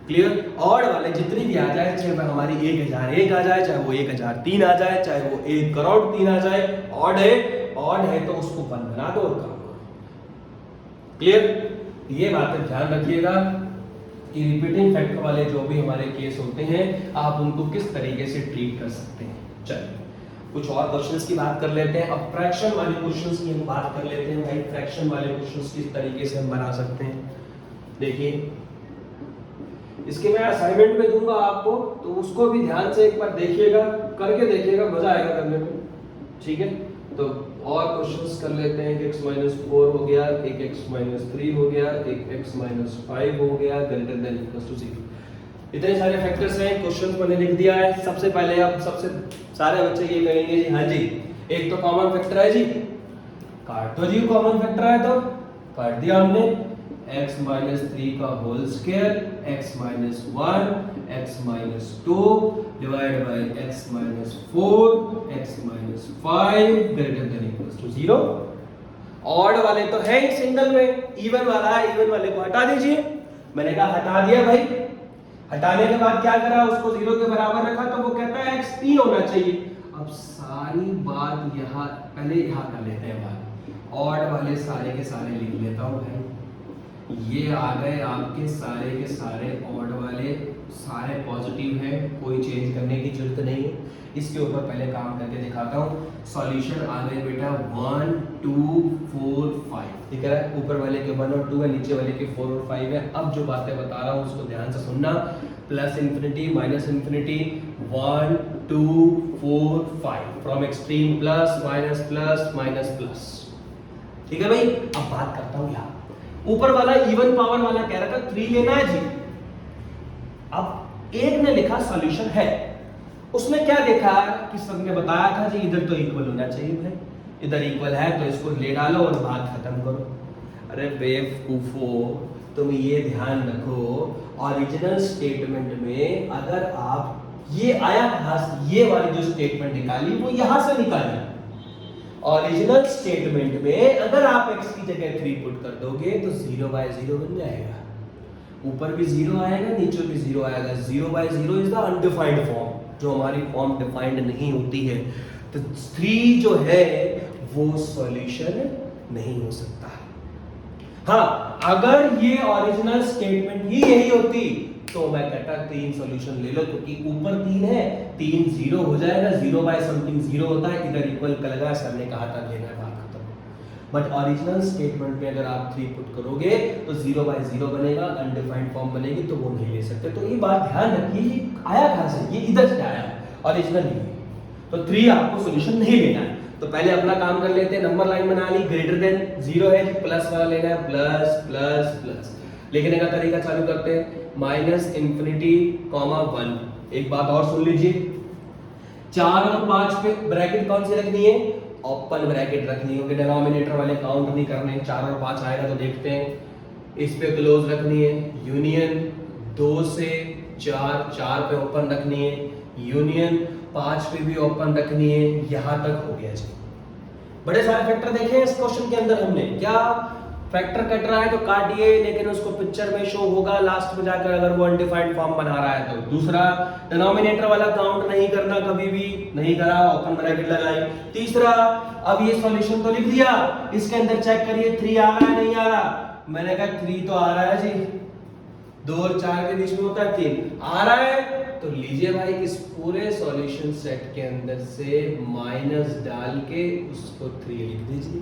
क्लियर? ऑड वाले जितनी भी आ जाए, चाहे हमारी 1001 आ जाए, चाहे वो 1003 आ जाए, चाहे वो 1 करोड़ 3 आ जाए, ऑड है तो उसको 1 बना दो और काम करो। क्लियर? ये बातें ध्यान रखिएगा कि रिपीटिंग फैक्टर वाले जो भी हमारे केस होते हैं, आप उनको किस तरीके से ट्रीट कर सकते हैं। चलिए कुछ और क्वेश्चंस की बात कर लेते हैं। अब फ्रैक्शन वाले क्वेश्चंस की हम बात कर लेते हैं भाई। फ्रैक्शन वाले क्वेश्चंस किस तरीके से हम बना सकते हैं, देखिए इसके मैं असाइनमेंट में दूंगा आपको, तो उसको भी ध्यान से एक बार देखिएगा, करके देखिएगा, मजा आएगा करने में, ठीक है। तो और क्वेश्चंस कर लेते हैं। एक x-4 हो गया, एक x-3 हो गया, एक x-5 हो गया, ग्रेटर देन इक्वल टू 0। इतने सारे फैक्टर्स हैं, क्वेश्चन मैंने लिख दिया है। सबसे पहले अब सबसे सारे बच्चे ये कहेंगे जी हाँ जी एक तो कॉमन फैक्टर है जी, काट दो जी, कॉमन फैक्टर है तो काट दिया हमने। x-3 का whole square, x-1, x-2 divide by x-4, x-5 greater than equal to 0। Odd वाले तो है ही सिंगल में, इवन वाला है, इवन वाले को हटा दीजिए। मैंने कहा हटा दिया भाई, हटाने के बाद क्या करा, उसको 0 के बराबर रखा, तो वो कहता है x3 होना चाहिए। अब सारी बात यहाँ पहले यहाँ कर लेते हैं बात, ऑड वाले सारे के सारे लिख लेता हूँ भाई। ये आ गए आपके सारे के सारे ऑड वाले, सारे पॉजिटिव हैं, कोई चेंज करने की जरूरत नहीं है। इसके ऊपर पहले काम करके दिखाता हूँ। सॉल्यूशन आ गए बेटा 1 2 4 5, ठीक है। ऊपर वाले के 1 और 2 है, नीचे वाले के 4 और 5 है। अब जो बातें बता रहा हूँ उसको ध्यान से सुनना। Plus infinity minus infinity, 1 2 4 5, from extreme plus minus plus minus plus, ठीक है भाई। अब बात करता हूँ यहाँ ऊपर वाला इवन पावर वाला कह रहा था 3 लेना है जी। अब एक ने लिखा सॉल्यूशन है, उसने क्या देखा कि सबने बताया था जी इधर तो इक्वल होना चाहिए भाई, इधर इक्वल है तो इसको ले डालो और बात खत्म करो। अरे बेवकूफो, तुम ये ध्यान रखो ओरिजिनल स्टेटमेंट में अगर आप ये आया कहां से, ये वाली जो स्टेटमेंट निकाली वो यहां से निकाली। ओरिजिनल स्टेटमेंट में अगर आप x की जगह 3 पुट कर दोगे तो 0/0 बन जाएगा, ऊपर भी 0 आएगा नीचे भी 0 आएगा। 0/0 इज द अनडिफाइंड फॉर्म, जो हमारी फॉर्म डिफाइंड नहीं होती है। तो 3 जो है वो सॉल्यूशन नहीं हो सकता। हाँ, अगर ये ओरिजिनल स्टेटमेंट ही यही होती तो मैं कहता 3 सॉल्यूशन ले लो, क्योंकि ऊपर 3 है, 3 0 हो जाएगा, 0/समथिंग 0 होता है, इधर इक्वल कर लगा, सर ने कहा था लेना बात खत्म। बट ओरिजिनल स्टेटमेंट में अगर आप 3 पुट करोगे तो 0/0 बनेगा, अनडिफाइंड फॉर्म बनेगी, तो वो नहीं ले सकते। तो ये बात ध्यान रखिए, ये आया कहां से, ये इधर से आया, ओरिजिनल नहीं। तो 3 आपको सॉल्यूशन नहीं लेना है। तो पहले अपना काम कर लेते हैं, नंबर लाइन बना ली, ग्रेटर देन 0 है जी, प्लस वाला लेना है, प्लस प्लस प्लस। लिखने का तरीका चालू करते हैं, -∞, 1। एक बात और सुन लीजिए, 4 और 5 पे ब्रैकेट कौन सी रखनी है, ओपन ब्रैकेट रखनी है, डिनोमिनेटर वाले काउंट नहीं करने। 4 और 5 आएगा तो देखते हैं, इस पे क्लोज रखनी है, यूनियन 2 से 4, 4 पे ओपन रखनी है, यूनियन 5 पे भी ओपन रखनी है। यहां तक हो गया जी। बड़े सारे फैक्टर देखे हैं इस क्वेश्चन के अंदर हमने, क्या फैक्टर कट रहा है तो काटिए, लेकिन उसको पिक्चर में शो होगा लास्ट में जाकर अगर वो अनडिफाइंड फॉर्म बना रहा है तो। दूसरा, डिनोमिनेटर वाला काउंट नहीं करना, कभी भी नहीं करा, ओपन ब्रैकेट लगाई। तीसरा, अब ये सॉल्यूशन तो लिख दिया, इसके अंदर चेक करिए 3 आ रहा है नहीं आ रहा। मैंने कहा 3 तो आ रहा है जी, 2 और 4 के बीच में होता है 3, आ रहा है तो लीजिए भाई, इस पूरे सॉल्यूशन सेट के अंदर से माइनस डाल के उसको 3 लिख दीजिए।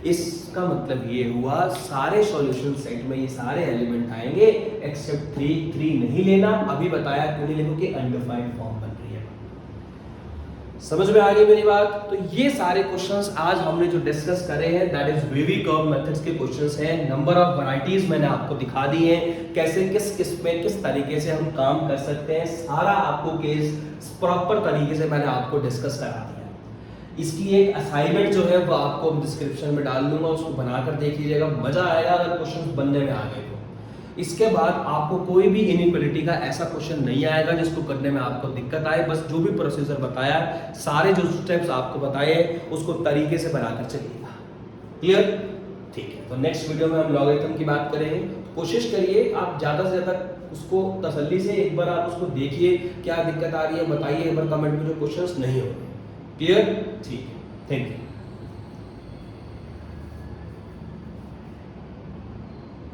इसका मतलब ये हुआ सारे सॉल्यूशन सेट में ये सारे एलिमेंट आएंगे एक्सेप्ट 3। 3 नहीं लेना, अभी बताया क्यों नहीं लेना, कि अनडिफाइंड फॉर्म बन रही है। समझ में आ गई मेरी बात? तो ये सारे क्वेश्चंस आज हमने जो डिस्कस करे हैं that is wavy curve methods के क्वेश्चंस हैं। नंबर ऑफ वैरायटीज मैंने आपको दिखा दी हैं, कैसे किस में किस तरीके से हम काम कर सकते हैं, सारा आपको केस प्रॉपर तरीके से मैंने आपको डिस्कस करा दिया। इसकी एक असाइनमेंट जो है वो आपको डिस्क्रिप्शन में डाल दूंगा, उसको बनाकर देख लीजिएगा, मजा आएगा अगर क्वेश्चंस बनने में आ गए तो। इसके बाद आपको कोई भी इनइक्वालिटी का ऐसा क्वेश्चन नहीं आएगा जिसको करने में आपको दिक्कत आए। बस जो भी प्रोसीजर बताया, सारे जो स्टेप्स आपको बताए उसको तरीके से बनाकर चलिएगा। क्लियर? ठीक है, तो नेक्स्ट वीडियो में हम लॉगरिथम की बात करेंगे। कोशिश करिए आप ज्यादा से ज्यादा उसको तसल्ली से एक बार आप उसको देखिए, क्या दिक्कत आ रही है बताइए एक बार कमेंट में, जो क्वेश्चंस नहीं हो। क्लियर? ठीक है, थैंक यू।